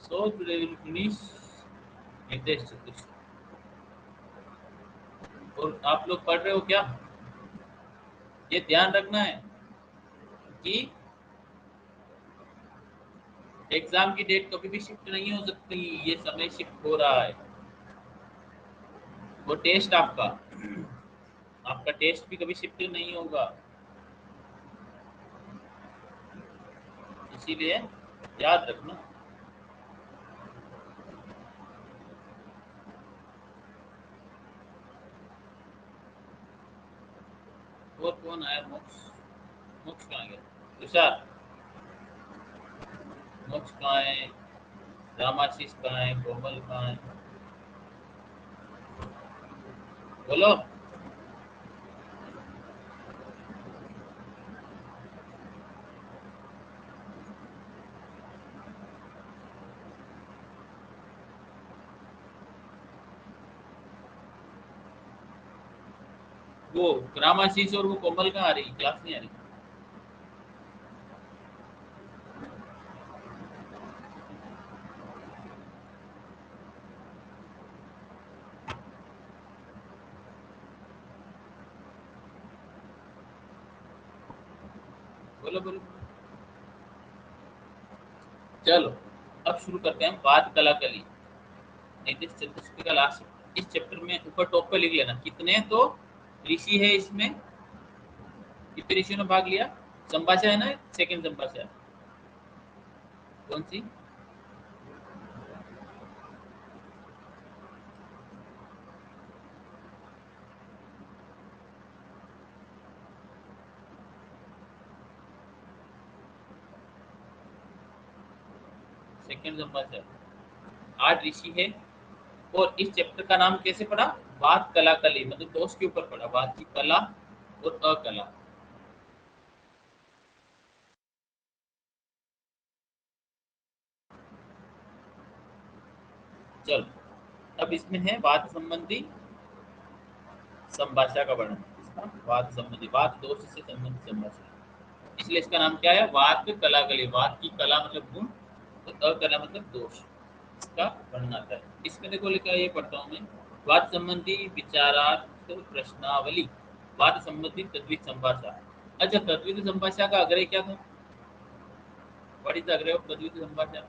So today we will finish Nitesh चतुर्थ। और आप लोग पढ़ रहे हो क्या? ये ध्यान रखना है कि एग्जाम की डेट कभी भी शिफ्ट नहीं हो सकती। ये समय शिफ्ट हो रहा है। वो टेस्ट आपका टेस्ट भी कभी शिफ्ट नहीं होगा, इसीलिए याद रखना। और कौन आया? मोक्ष। मोक्ष कहाँ गया? तुषार। मोक्ष कहाँ है? रामाशीष कहाँ है? कोमल कहाँ है? बोलो। वो रामाशीष और वो कोमल कहाँ आ रही? क्लास नहीं आ रही? बोलो बोलो। चलो अब शुरू करते हैं बात कलाकली। नीतीश चतुर्थ का लास्ट इस चैप्टर में ऊपर टॉप पे लिख लेना कितने तो ऋषि है इसमें। कितने ऋषियों ने भाग लिया? संभाषा है ना, सेकंड संभाषा। कौन सी? सेकंड संभाषा। 8 ऋषि है। और इस चैप्टर का नाम कैसे पढ़ा? बात कलाकली, मतलब दोष के ऊपर पढ़ा, बात की कला और अकला। चलो अब इसमें है वाद संबंधी संभाषा का वर्णन। इसका वाद संबंधी, वाद दोष से संबंधित संभाषा, इसलिए इसका नाम क्या है? वाद कलाकली। वाद की कला मतलब गुण और अकला मतलब दोष, इसका वर्णन आता है। इसमें देखो लिखा है, ये पढ़ता हूँ मैं। वाद संबंधी विचारार्थ प्रश्नावली, वाद संबंधी तद्वित संभाषा। अच्छा, तद्वित संभाषा का अग्रह क्या था? व्हाट इज द अग्रह ऑफ तद्वित संभाषा?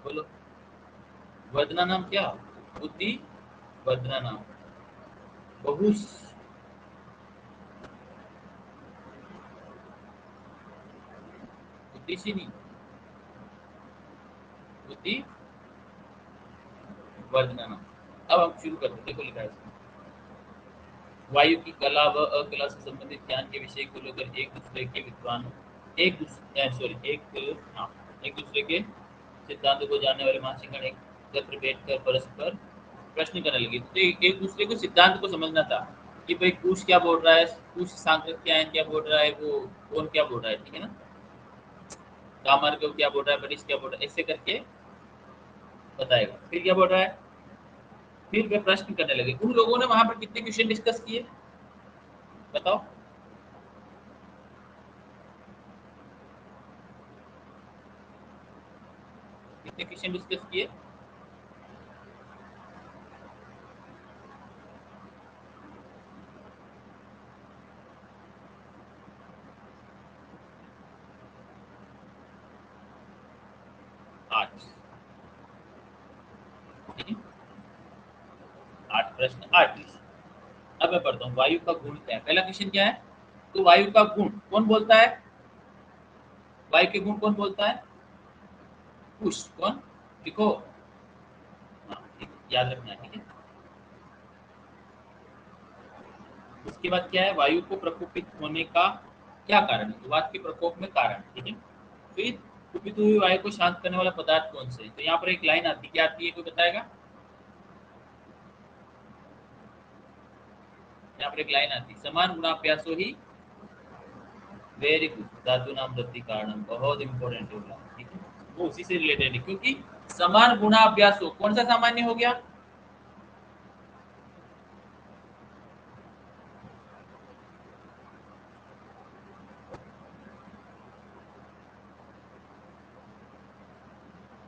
बोलो। वदना नाम क्या? बुद्धि वदना नाम। बहुस बुद्धि नहीं, बुद्धि वदना नाम। अब हम शुरू करते हैं। देखो लिखा है इसमें, वायु की कला व अकला से संबंधित ज्ञान के विषय को लेकर एक दूसरे के विद्वान एक दूसरे सॉरी एक हाँ एक दूसरे के सिद्धांत को जानने वाले मानसिकगण एकत्र बैठकर परस्पर प्रश्न करने लगे। तो एक दूसरे को सिद्धांत को समझना था कि भाई कुश क्या बोल रहा है, कुश सांकृत्यायन क्या बोल रहा है, वो कौन क्या बोल रहा है, ठीक है ना। कामर को क्या बोल रहा है, बरिश क्या बोल रहा है, ऐसे करके बताएगा। फिर क्या बोल रहा है? फिर वे प्रश्न करने लगे। उन लोगों ने वहां पर कितने क्वेश्चन डिस्कस किए बताओ? कितने क्वेश्चन डिस्कस किए? 8। ठीक है, 8 प्रश्न, 8 लिस्ट। अब मैं पढ़ता हूँ। वायु का गुण क्या है? पहला क्वेश्चन क्या है? तो वायु का गुण कौन बोलता है? वायु के गुण कौन बोलता है? कुश। कौन? लिखो। हाँ, याद रखना है, ठीक है। उसके बाद क्या है? वायु को प्रकोपित होने का क्या कारण है? तो वायु के प्रकोप में कारण, ठीक है। फिर कुपित हुई वायु को शांत करने वाला पदार्थ कौन से? तो यहाँ पर एक लाइन आती है, क्या आती है, कोई बताएगा? यहाँ पर एक लाइन आती है, समान गुणाभ्यासो ही। Very good. धातु नाम वृद्धि कारण, बहुत इंपॉर्टेंट होगा, ठीक है। वो उसी से रिलेटेड है, क्योंकि समान गुणाभ्यास हो, कौन सा सामान्य हो गया?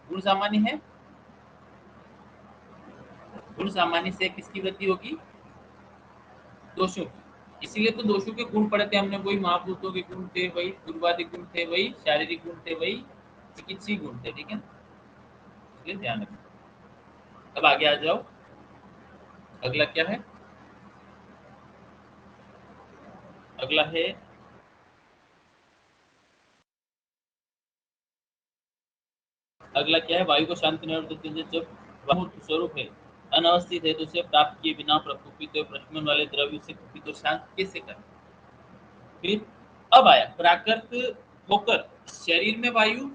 गुण सामान्य है। गुण सामान्य से किसकी वृद्धि होगी? दोषों की। इसीलिए तो दोषों के गुण पढ़े थे हमने, वही महाभूतों के गुण थे, वही पूर्वादि गुण थे, वही शारीरिक गुण थे, वही चिकित्सीय गुण थे। ठीक है, इसलिए ध्यान रखना। अब आगे आ जाओ, अगला क्या है? अगला है, अगला क्या है? वायु को शांति नहीं, जब वायु स्वरूप है, अनवस्थित है, तो उसे प्राप्त किए बिना प्रकोपित और प्रशमन वाले द्रव्य से कुपित और शांत कैसे करें? फिर अब आया प्राकृत होकर शरीर में वायु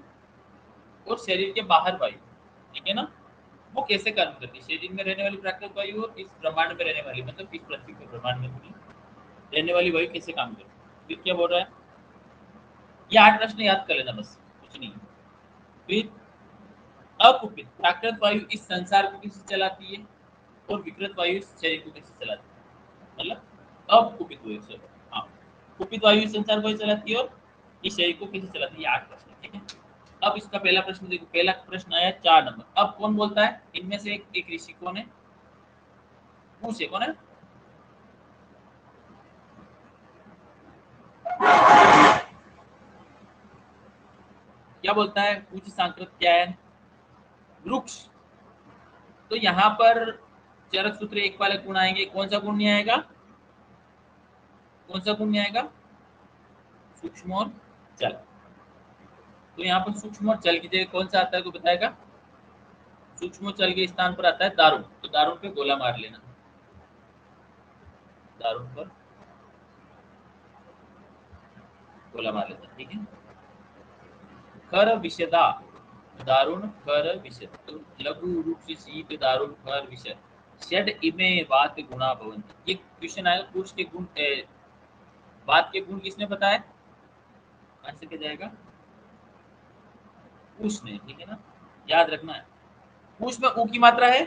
और शरीर के बाहर वायु, ठीक है ना, वो कैसे काम करती है? शरीर में रहने वाली प्राकृतिक वायु और इस ब्रह्मांड में रहने वाली, मतलब इस पृथ्वी के ब्रह्मांड में रहने वाली वायु कैसे काम करती है? फिर क्या बोल रहा है? ये 8 प्रश्न याद कर लेना, बस कुछ नहीं। फिर अकुपित प्राकृत वायु इस संसार को कैसे चलाती है, और विकृत वायु इस शरीर को कैसे चलाती है? मतलब अकुपित वायु से, हाँ, कुपित वायु इस संसार को कैसे चलाती है और इस शरीर को कैसे चलाती है? ये 8 प्रश्न, ठीक है। अब इसका पहला प्रश्न देखो, पहला प्रश्न आया 4 नंबर। अब कौन बोलता है इनमें से? एक ऋषि कौन है? पूछे कौन है? क्या बोलता है? पूछ सांकृत क्या है? वृक्ष। तो यहाँ पर चरक सूत्र एक वाले गुण आएंगे, कौन सा गुण नहीं आएगा? कौन सा गुण नहीं आएगा? सूक्ष्म और जल। तो यहाँ पर सूक्ष्म और जल की जगह कौन सा आता है, को बताएगा? सूक्ष्म और जल के स्थान पर आता है दारुण। तो दारुण पे गोला मार लेना, दारुण पर गोला मार लेना, ठीक है। खर विषदा, दारुण खर विषद, तो लघु वृक्ष शीत दारुण खर विषद षड इमे वात गुणा भवन्ति। ये क्वेश्चन आएगा, पुरुष के गुण बात के गुण किसने बताया? आंसर क्या जाएगा? उसने, ठीक है ना, याद रखना है। उस में ऊ की मात्रा है,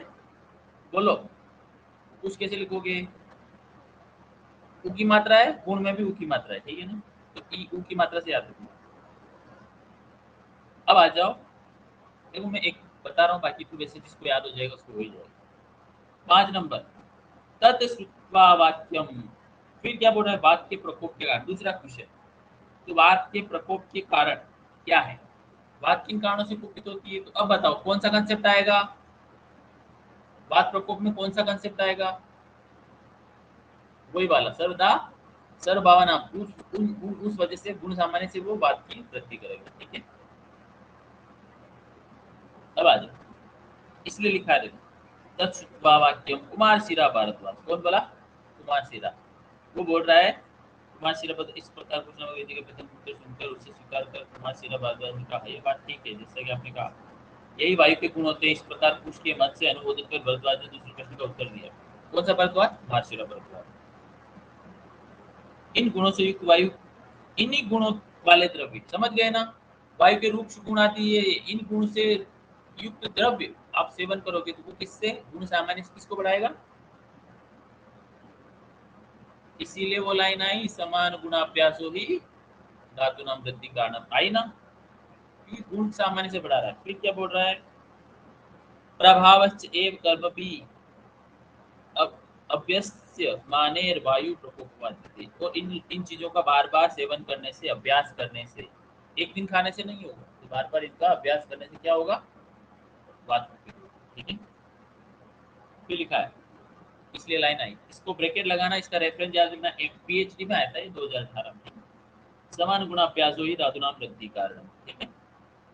बोलो उस कैसे लिखोगे? ऊ की मात्रा है, गुण में भी ऊ की मात्रा है, ठीक है ना, तो ई ऊ की मात्रा से याद रखना। अब आ जाओ, देखो मैं एक बता रहा हूँ, बाकी तो वैसे जिसको याद हो जाएगा उसको हो ही जाएगा। 5 नंबर, तत् श्रुत्वा वाक्यम। फिर क्या बोल रहा है? बात के प्रकोप के कारण, दूसरा क्वेश्चन। तो बात के प्रकोप के कारण क्या है? बात किन कारणों से कुपित होती है? तो अब बताओ कौन सा कंसेप्ट आएगा? बात प्रकोप में कौन सा कंसेप्ट आएगा? वही वाला सर्वदा सर्वभावना, उस वजह से गुण सामान्य से वो बात की वृद्धि करेगा, ठीक है। अब आ जाओ, इसलिए लिखा है देखो, तत्सुत्वा वाक्यम कुमार शिरा भारद्वाज। कौन बोला? कुमार शिरा। वो बोल रहा है, कुमार शिरा पद इस प्रकार कुछ न के प्रथम उत्तर सुनकर उसे स्वीकार कर कुमार शिरा भारद्वाज ने कहा, ये बात ठीक है, जैसा कि आपने कहा यही वायु के गुण होते हैं। इस प्रकार कुछ के मत से अनुमोदित कर भरद्वाज ने दूसरे प्रश्न का उत्तर दिया। कौन सा भरद्वाज? कुमार शिरा भरद्वाज। इन गुणों से युक्त वायु, इन्हीं गुणों वाले द्रव्य, समझ गए ना, वायु के रूप गुण आती है, इन गुण से युक्त द्रव्य आप सेवन करोगे तो वो किससे? गुण सामान्य से किसको बढ़ाएगा? इसीलिए वो लाइन आई, समान गुणाभ्यासो ही धातु नाम वृद्धि कारण आई ना, ये गुण सामान्य से बढ़ा रहा है। फिर क्या बोल रहा है? प्रभावश्च एव कर्मपि अभ्यस्य मानेर वायु प्रकोपवादी। तो इन चीजों का बार बार सेवन करने से, अभ्यास करने से, एक दिन खाने से नहीं होगा, तो बार बार इनका अभ्यास करने से क्या होगा? बात, ठीक है। फिर लिखा है, इसलिए लाइन आई, इसको ब्रैकेट लगाना, इसका रेफरेंस याद रखना, एक पीएचडी में आया था ये 2018 में। समान गुणाभ्यास ही धातु नाम वृद्धि कारण, ठीक है,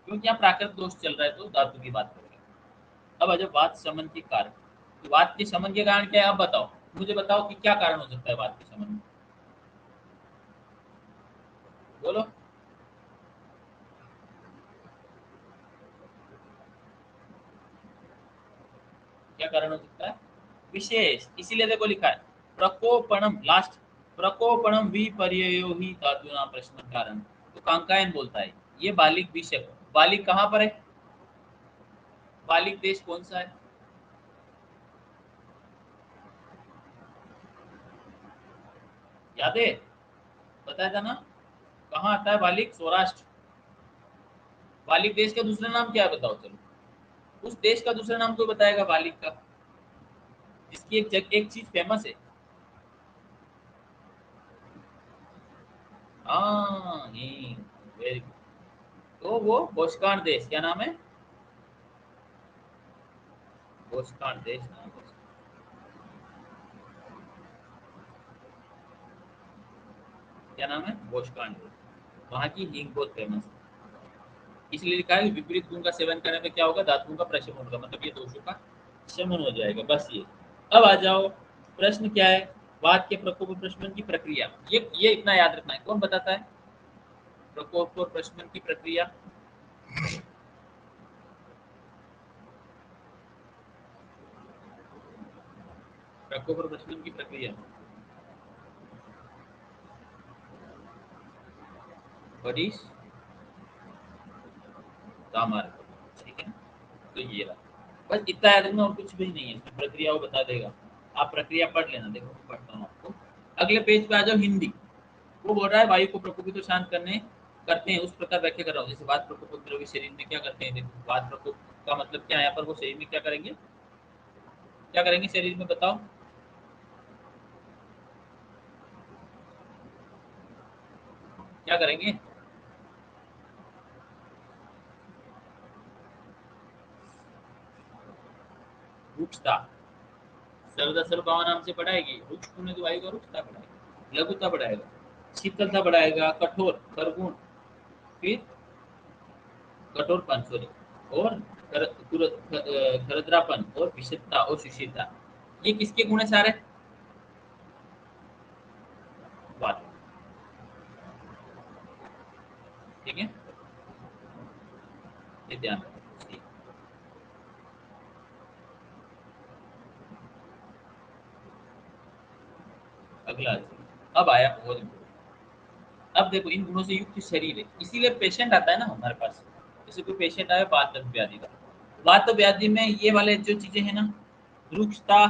क्योंकि यहाँ प्राकृत दोष चल रहा है तो धातु की बात करेंगे। अब अजब बात शमन के कारण, तो बात के शमन के कारण क्या है? अब बताओ, मुझे बताओ कि क्या कारण हो सकता है बात के शमन में, बोलो। क्या कारण हो सकता है? विशेष, इसीलिए देखो लिखा है प्रकोपणम, लास्ट, प्रकोपणम विपर्ययो ही धातु नाम प्रश्न कारण। तो कांकायन बोलता है ये बालिक विषय, बालिक कहाँ पर है? बालिक देश कौन सा है? याद है? बताया था ना? कहाँ आता है बालिक? सौराष्ट्र। बालिक देश का दूसरा नाम क्या है बताओ चलो। उस देश का दूसरा नाम कोई बताएगा बालिक का, जिसकी एक चीज फेमस है। हाँ नहीं, वेरी गुड। तो वो बोस्कान देश, क्या नाम है? बोस्कान देश नाम है उसका। क्या नाम है? बोस्कान देश। वहाँ की हींग बहुत फेमस है। इसलिए लिखा है कि विपरीत गुण का सेवन करने में क्या होगा? धातुओं का प्रशमन होगा, मतलब ये दोषों का शमन हो जाएगा, बस ये। अब आ जाओ, प्रश्न क्या है? वात के प्रकोप और प्रशमन की प्रक्रिया। ये इतना याद रखना है। कौन बताता है प्रकोप और प्रशमन की प्रक्रिया? प्रकोप और प्रशमन की प्रक्रिया। व्हाट इज दामार? ठीक है, तो ये रहा। बस इतना याद रखना, और कुछ भी नहीं है इसमें। प्रक्रिया वो बता देगा। आप प्रक्रिया पढ़ लेना। देखो मैं पढ़ता हूँ आपको। अगले पेज पे आ जाओ, हिंदी। वो बोल रहा है वायु को प्रकोपित और शांत करने करते हैं, उस प्रकार व्याख्या कर रहा हूँ। जैसे वात प्रकोप द्रव्य शरीर में क्या करते हैं? देखो वात प्रकोप का मतलब क्या है? यहाँ पर वो शरीर में क्या करेंगे? क्या करेंगे शरीर में बताओ? क्या करेंगे? रुक्षता। सर्वदा सर्वभाव नाम से बढ़ाएगी। रुक्ष होने तो वायु का रुक्षता बढ़ाएगा, लघुता बढ़ाएगा, शीतलता बढ़ाएगा, कठोर करगुण, फिर कठोरपन सॉरी, और खरदरापन और विषदता और सुशीलता। ये किसके गुण है सारे? वात। ठीक है, ये ध्यान रखो। ठीक। अगला अब आया बहुत important। अब देखो, इन गुणों से युक्त शरीर है, इसीलिए पेशेंट आता है ना हमारे पास। जैसे कोई पेशेंट आया वात व्याधि का, वात व्याधि में ये वाले जो चीजें है ना, रुक्षता,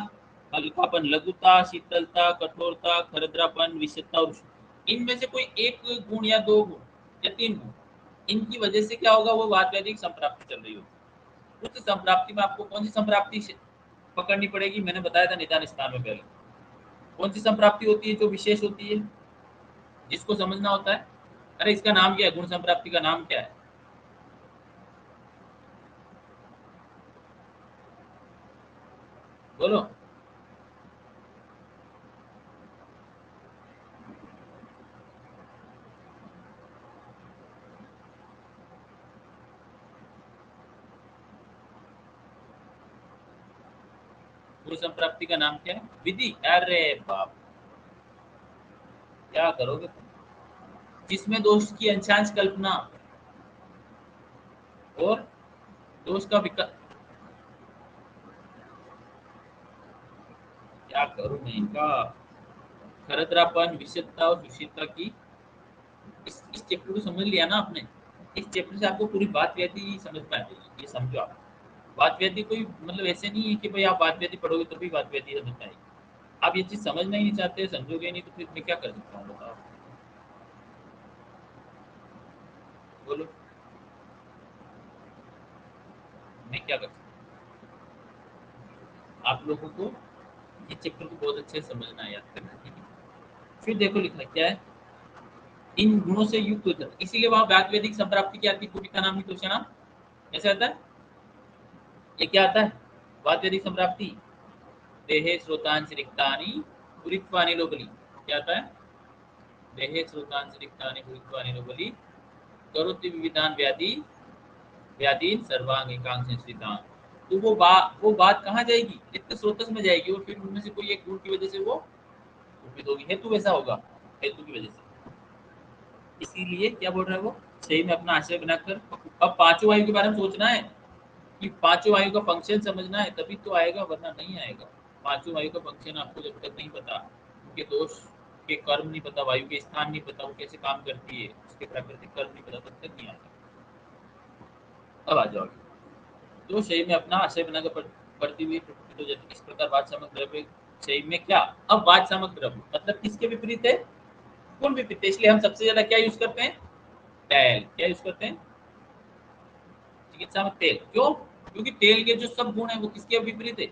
हल्कापन, लघुता, शीतलता, कठोरता, खरदरापन, विषयता और इनमें से कोई एक गुण या दो गुण या तीन गुण, इनकी वजह से क्या होगा? वो वात व्याधि की संप्राप्ति चल रही होगी। उस संप्राप्ति में आपको कौन सी संप्राप्ति पकड़नी पड़ेगी? मैंने बताया था निदान स्थान में पहले। कौन सी संप्राप्ति होती है जो विशेष होती है, जिसको समझना होता है? अरे इसका नाम क्या है? गुण संप्राप्ति का नाम क्या है? बोलो। गुण संप्राप्ति का नाम क्या है? विधि। अरे बाप, क्या करोगे तुम? जिसमें दोष की अंशांश कल्पना और दोष का विकल्प। क्या करूं मैं इनका? खरदरापन, विषदता और सुशीलता की। इस चैप्टर को समझ लिया ना आपने? इस चैप्टर से आपको पूरी बात व्याधि समझ में आ जाएगी, ये समझो आप। बात व्याधि कोई मतलब ऐसे नहीं है कि भाई आप बात व्याधि पढ़ोगे तो भी बात व्याधि समझ में आएगी। आप ये चीज समझना ही नहीं चाहते, समझोगे नहीं, तो फिर मैं क्या कर सकता हूँ बताओ? बोलो, मैं क्या कर सकता हूँ? आप लोगों को इस चैप्टर को बहुत अच्छे से समझना है, याद करना है, ठीक है? फिर देखो लिखा क्या है, इन गुणों से युक्त होता है, इसीलिए वहां व्यात वैदिक संप्राप्ति क्या आती है? कुटिका नाम की तो नाम ऐसे आता है। ये क्या आता है? वात वैदिक संप्राप्ति। देहे श्रोतांश रिक्तानि पुरित्वानि लोकली। क्या आता है? देहे श्रोतांश रिक्तानि पुरित्वानि लोकली करोति विविधान व्याधि व्याधीन सर्वांग एकांश संस्थितान। तो वो बात कहाँ जाएगी? रिक्त स्रोतस में जाएगी, और फिर उनमें से कोई एक गुण की वजह से वो कुपित होगी। हेतु वैसा होगा, हेतु की वजह से। इसीलिए क्या बोल रहा है वो? सही में अपना आशय बनाकर। अब पांचों वायु के बारे में सोचना है, कि पांचों वायु का फंक्शन समझना है, तभी तो आएगा, वरना नहीं आएगा। पांचों वायु का फंक्शन आपको जब तक नहीं पता, उनके दोष के कर्म नहीं पता, वायु के स्थान नहीं पता, वो कैसे काम करती है, उसके प्राकृतिक कर्म नहीं पता, तब तक नहीं आएगा। अब आ जाओ। जो शरीर में अपना आशय बनाकर बढ़ती हुई प्रकट हो जाती है। इस प्रकार वाद सामक द्रव्य शरीर में क्या, अब वाद सामक द्रव्य मतलब किसके विपरीत है, गुण विपरीत है। इसलिए हम सबसे ज्यादा क्या यूज करते हैं, तेल। क्या यूज करते हैं, चिकित्सा में तेल। क्यों, क्योंकि तेल के जो सब गुण है वो किसके विपरीत है।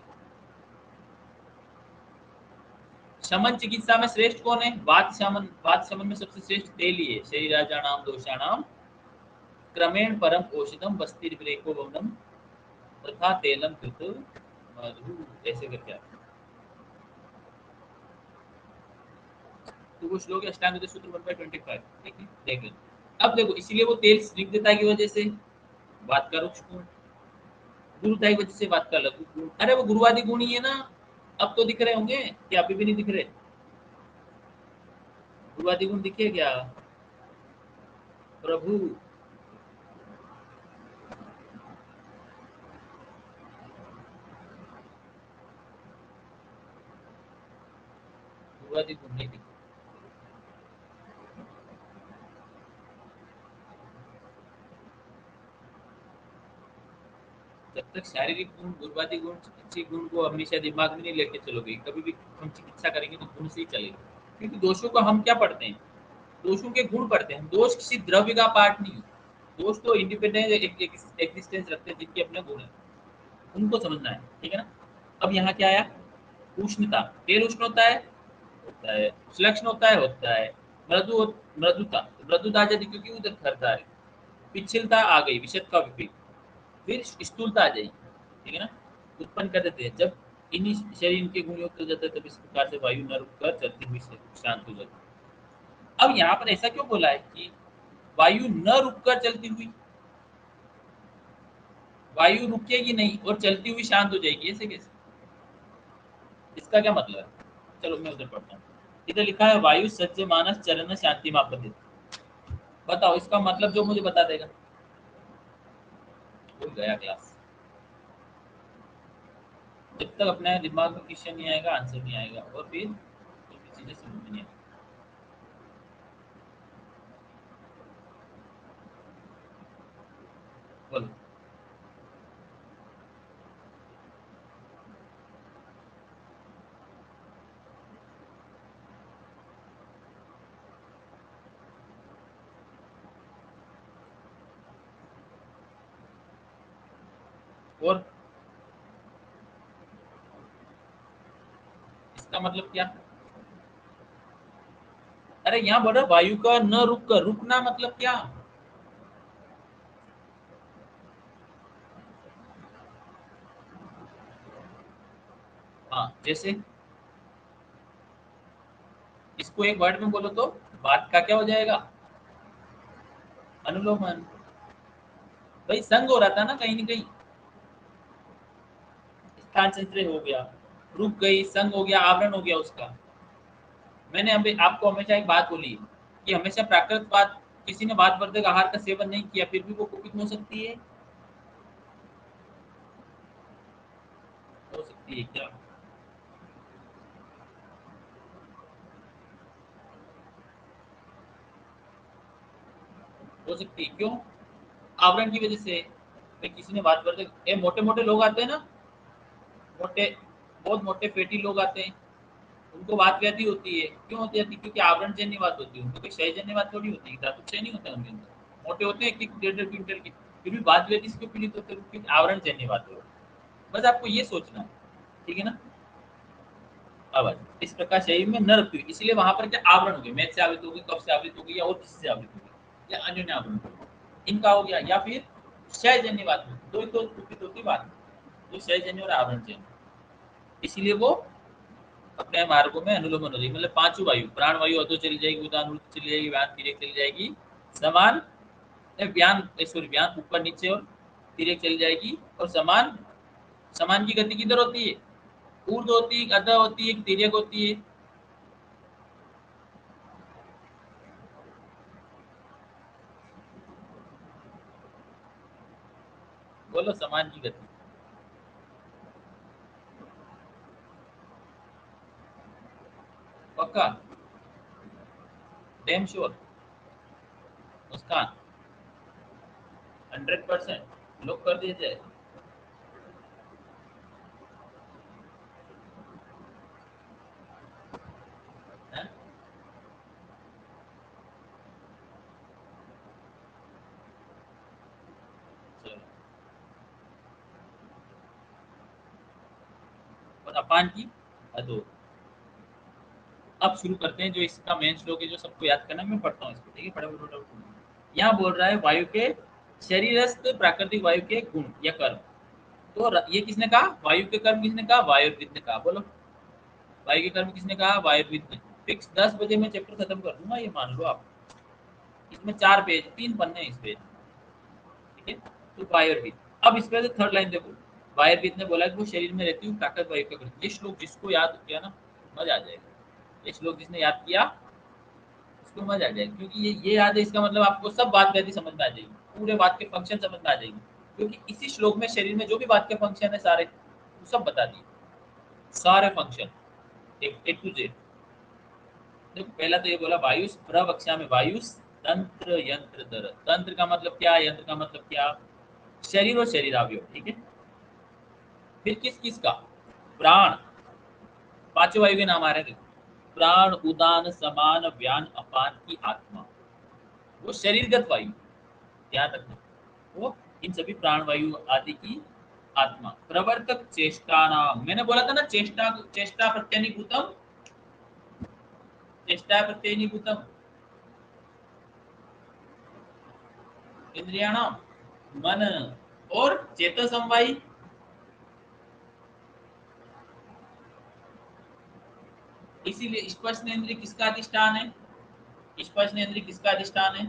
शमन चिकित्सा में श्रेष्ठ कौन है, वात शमन। वात शमन में सबसे श्रेष्ठ तेल ही है। शरीराजानाम दोषाणाम क्रमेण परम औषधम बस्तिर्विरेको वमनम तथा तेलम कृत मधु, ऐसे करके आता है। तो वो श्लोक है अष्टांग हृदय सूत्र 1/25। ठीक है, देख लेते। अब देखो, इसीलिए वो तेल स्निग्धता की वजह से बात का रुक्ष गुण, गुरुता की वजह से बात का लघु गुण। अरे वो गुरुवादी गुण ही है ना। अब तो दिख रहे होंगे कि अभी भी नहीं दिख रहे, गुरुवादी गुण दिखे क्या, प्रभु। गुरुवादी गुण नहीं दिखे। जब तक शारीरिक गुण, गुरुवादी गुण, चिकित्सीय गुण को हमेशा दिमाग में नहीं लेके चलोगे, कभी भी हम चिकित्सा करेंगे तो गुण से ही चलेगा। क्योंकि दोषों को हम क्या पढ़ते हैं, दोषों के गुण पढ़ते हैं। दोष किसी द्रव्य का पार्ट नहीं है। दोष तो इंडिपेंडेंट एग्जिस्टेंस रखते हैं, जिनके अपने गुण है, उनको समझना है। ठीक है ना। अब यहाँ क्या आया, उष्णता। तेल उष्ण होता है, होता है। सुलक्षण होता है, होता है। मृदु, मृदुता, मृदुता यदि क्योंकि उधर करता है। पिछलता आ गई, विषद का विपरीत। फिर स्थूलता आ जाएगी। ठीक है ना। उत्पन्न कर देते हैं जब इन्हीं शरीर इनके गुण युक्त हो जाता है, तब इस प्रकार से वायु न रुककर चलती हुई शांत हो जाती है। अब यहाँ पर ऐसा क्यों बोला है कि वायु न रुककर चलती हुई, वायु रुकेगी नहीं और चलती हुई शांत हो जाएगी, ऐसे कैसे, इसका क्या मतलब है। चलो मैं उधर पढ़ता हूँ। इधर लिखा है वायु सज्ज मानस चरण शांति मापद। बताओ इसका मतलब, जो मुझे बता देगा। भूल गया क्लास। जब तक अपने दिमाग में क्वेश्चन नहीं आएगा, आंसर नहीं आएगा, और फिर कोई भी चीजें समझ में नहीं आएगी। बोलो। और इसका मतलब क्या, अरे यहाँ बोल रहा वायु का न रुक कर, रुकना मतलब क्या। हाँ जैसे, इसको एक वर्ड में बोलो तो बात का क्या हो जाएगा, अनुलोमन। भाई संग हो रहा था ना कहीं ना कहीं, स्थान संचय हो गया, रुक गई, संग हो गया, आवरण हो गया उसका। मैंने अभी आपको हमेशा एक बात बोली कि हमेशा प्राकृत बात, किसी ने बात वर्धक आहार का सेवन नहीं किया फिर भी वो कुपित हो सकती है, हो सकती है क्या, हो सकती है। क्यों, आवरण की वजह से। भाई किसी ने बात वर्धक, ये मोटे मोटे लोग आते हैं ना, मोटे, बहुत मोटे फेटी लोग आते हैं, उनको बात व्याधि होती है। क्यों होती है, क्योंकि आवरण जन्य बात होती है। उनको कोई क्षय जन्य बात थोड़ी होती है, धातु क्षय नहीं होता है उनके अंदर। मोटे होते हैं 1.5 क्विंटल की, फिर भी बात व्याधि इसको पीड़ित होते हैं, क्योंकि आवरण जन्य बात है। बस आपको ये सोचना है। ठीक है ना। अब इस प्रकार शरीर में न रखती हुई, इसलिए वहां पर क्या आवरण हो गए, मैच से आवृत होगी, कफ से आवृत होगी, या और किसी से आवृत होगी, या अन्य आवरण होगी, इनका हो गया। या फिर क्षय जन्य बात होगी, दो ही तो कुपित होती बात, तो क्षय जन्य और आवरण जन्य। इसलिए वो अपने मार्गों में अनुलोमन हो जाएगी। मतलब पांचों वायु, प्राण वायु अधो चली जाएगी, उदान चली जाएगी, व्यान तिरक चली जाएगी, समान, व्यान सॉरी व्यान ऊपर नीचे और तिरक चली जाएगी। और समान, समान की गति किधर होती है, ऊर्ध होती है, अधः होती है, तिरक होती है। बोलो, समान की गति। पक्का, डैम श्योर, मुस्कान, 100% लोग कर दिए जाए। और अपान की अधो। अब शुरू करते हैं जो इसका मेन श्लोक है, जो सबको याद करना है, मैं पढ़ता हूँ इसको, ठीक है, फटाफट। यहाँ बोल रहा है वायु के शरीरस्थ प्राकृतिक वायु के गुण या कर्म। तो ये किसने कहा? वायु के कर्म किसने कहा? वायुर्विद ने कहा। बोलो, वायु के कर्म किसने कहा? वायुर्विद ने। फिक्स 10 बजे मैं चैप्टर खत्म कर दूंगा, ये मान लो आप। इसमें 4 पेज, 3 पन्ने इस पेज, ठीक है। तो वायुर्विद। अब इस पे थर्ड लाइन देखो, वायुर्विद ने बोला कि वो शरीर में रहती हूँ प्राकृत वायु का कर्म। ये श्लोक जिसको याद किया ना, मजा आ जाएगा। ये श्लोक जिसने याद किया उसको मजा आ जाएगी, क्योंकि ये याद है, इसका मतलब आपको सब बात वैसी समझ में आ जाएगी, पूरे बात के फंक्शन समझ में आ जाएगी, क्योंकि इसी श्लोक में शरीर में जो भी बात के फंक्शन है सारे, वो सब बता दिए, सारे फंक्शन, एक ए टू जेड। देखो पहला तो ये बोला वायुस प्रवक्षा में, वायुस तंत्र यंत्र दर। तंत्र का मतलब क्या, यंत्र का मतलब क्या? शरीर और शरीर अवयव, ठीक है। फिर किस किस का? प्राण, पांचों वायु के नाम आ रहे हैं देखो। प्राण, उदान, समान, व्यान, अपान की आत्मा, वो शरीरगत वायु, ध्यान रखना। वो इन सभी प्राण वायु आदि की आत्मा। प्रवर्तक चेष्टा नाम, मैंने बोला था ना, चेष्टा, चेष्टा प्रत्यनिभूतम, चेष्टा प्रत्यनिभूतम इंद्रियाणाम, मन और चेतो समवायी। इसीलिए स्पर्श इंद्रिय किसका अधिष्ठान है? स्पर्श इंद्रिय किसका अधिष्ठान है?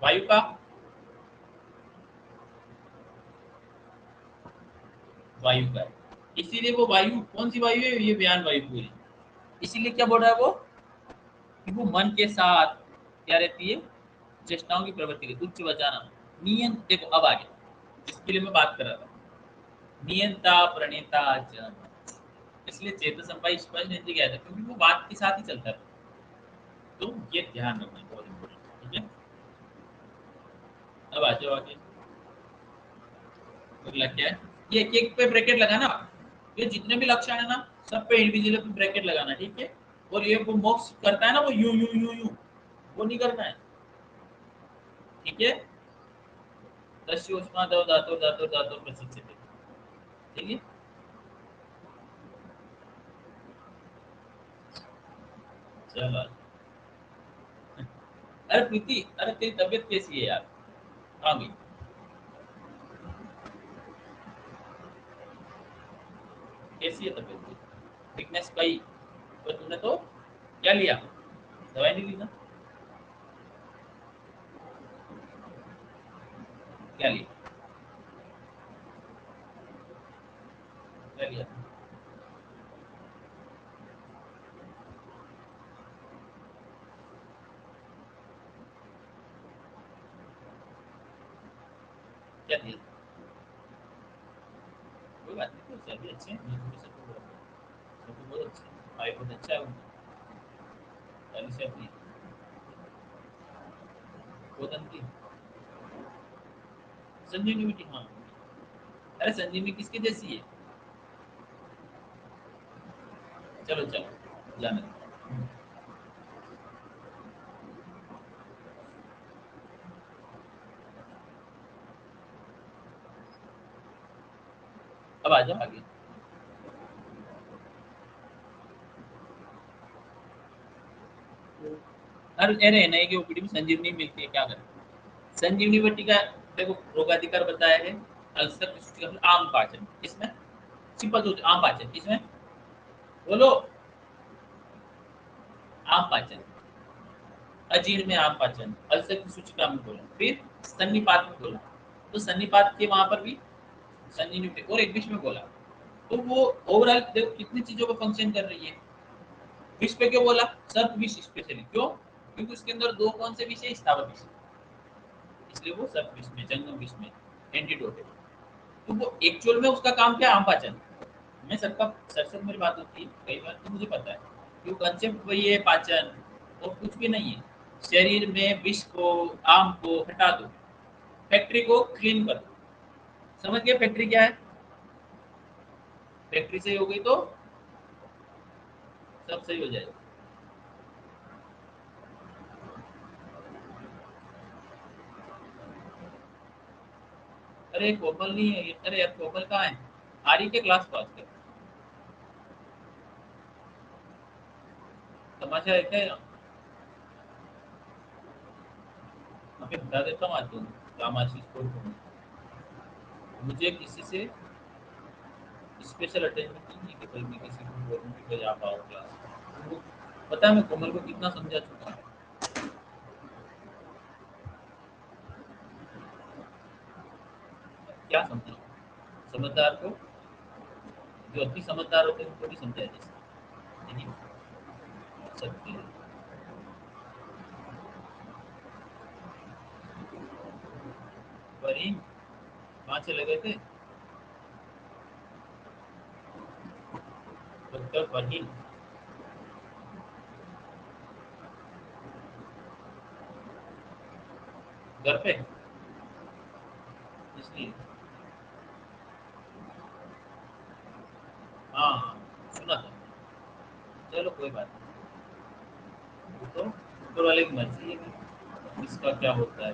वायु का। वायु का है। इसीलिए वो वायु कौन सी वायु है? ये व्यान वायु पूरी। इसीलिए क्या बोल रहा है वो, कि वो मन के साथ क्या रहती है? चेष्टाओं की प्रवृत्ति की उच्च वचाना नियम। देखो अब आगे इसके लिए मैं बात कर रहा था, नियंता प्रणेता जन। इसलिए चेत संपाई स्पष्ट नहीं किया था, क्योंकि वो बात के साथ ही चलता है। तो ये ध्यान रखना बहुत इम्पोर्टेंट, ठीक है। अब आ जाओ आगे। अगला क्या है? ये एक पे ब्रैकेट लगाना। ये जितने भी लक्षण है ना, सब पे इंडिविजुअल पे ब्रैकेट लगाना, ठीक है। और ये वो मोक्ष करता है ना, वो यू यू यू यू, वो नहीं करना है, ठीक है। तस्य उष्मा दो धातु धातु धातु प्रसिद्ध, ठीक है। चलो। अरे प्रीति, अरे तेरी तबीयत कैसी है यार? हाँ भाई, कैसी है तबीयत? वीकनेस पाई? तो तूने तो क्या लिया? दवाई नहीं ली ना? क्या लिया? क्या लिया? क्या दिया? कोई बात नहीं, तो सभी अच्छे हैं, मैं थोड़ी सा तो सब तो बहुत अच्छे हैं, भाई बहुत अच्छा है उनका। पहले से अपनी गोदन की संजीवनी बेटी, हाँ। अरे संजीवनी किसके जैसी है? चलो चलो, जाने दो। अब आ जाओ आगे। अरे अरे नहीं कि ओपीडी में संजीवनी मिलती है, क्या करें? संजीवनी बट्टी का देखो रोगाधिकार बताया है। अल्सर की सूची का मतलब आम पाचन, किसमें? सिंपल तो आम पाचन किसमें? बोलो। आम पाचन, अजीर्ण में आम पाचन, अल्सर की सूचिका में बोला, फिर सन्निपात में बोला। तो सन्निपात के वहां पर भी संजीवनी और एक बीच में बोला। तो वो ओवरऑल देखो कितनी चीजों का फंक्शन कर रही है। विष पे क्यों बोला? सर्प विष स्पेशली क्यों? क्योंकि उसके अंदर दो कौन से विष है? स्थावर विष, इसलिए वो सर्प विष में, जंगम विष में एंटीडोट है। तो वो एक्चुअल में उसका काम क्या? आम पाचन। मैं सबका सर से मेरी बात होती है कई बार, तो मुझे पता है कि वो कंसेप्ट वही है, पाचन, और कुछ भी नहीं है। शरीर में विष को, आम को हटा दो, फैक्ट्री को क्लीन कर दो। समझ गए फैक्ट्री क्या है? फैक्ट्री सही हो गई तो सब सही हो जाएगा। अरे कोमल नहीं है ये, अरे यार कोमल कहाँ है? आरी के क्लास पास कर। तमाशा है क्या यहाँ? मैं बता देता हूँ आज तुम रामाशी स्कूल को। मुझे किसी से स्पेशल अटेंशन नहीं है कि भाई मैं किसी को बोलूँ कि भाई आप आओ क्लास। वो पता है मैं कोमल को कितना समझा चुका हूँ। क्या समझाऊँ? समझदार को, जो अति समझदार होते हैं उनको भी समझाया जा सकता है, नहीं सकते हैं। फरहीन कहाँ चले गए थे? डॉक्टर फरहीन घर पे, इसलिए। हाँ हाँ, सुना था। चलो कोई बात नहीं, वो तो ऊपर वाले की मर्जी है कि किसका क्या होता है।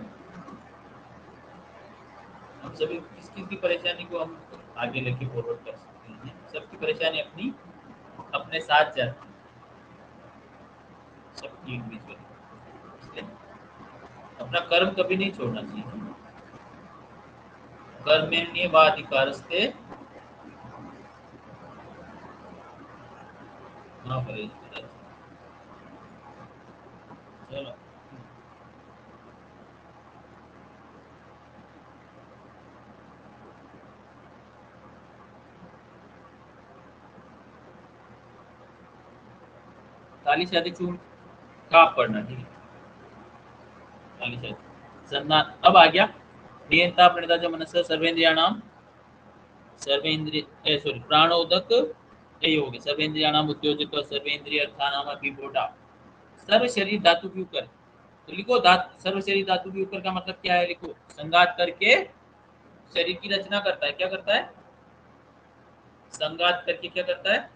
हम सभी किस किस की परेशानी को हम आगे लेके फॉरवर्ड कर सकते हैं, सबकी परेशानी अपनी अपने साथ जाती है, सबकी इंडिविजुअल। इसलिए अपना कर्म कभी नहीं छोड़ना चाहिए। कर्मेण्येवाधिकारस्ते मा फलेषु। चलो 40 शादी चूड़ का पढ़ना, ठीक है। 40 शादी सन्ना अब आ गया। नियंता प्रणीता जो मनस सर्वेन्द्रियाणाम सर्वेन्द्रिय सॉरी प्राणोदक, ये हो गया सर्वेन्द्रियाणाम उद्योजक सर्वेन्द्रिय अर्थानाम विभोटा सर्व शरीर धातु के ऊपर। तो लिखो धातु, सर्व शरीर धातु के ऊपर का मतलब क्या है, लिखो संगात करके शरीर की रचना करता है। क्या करता है? संगात करके क्या करता है?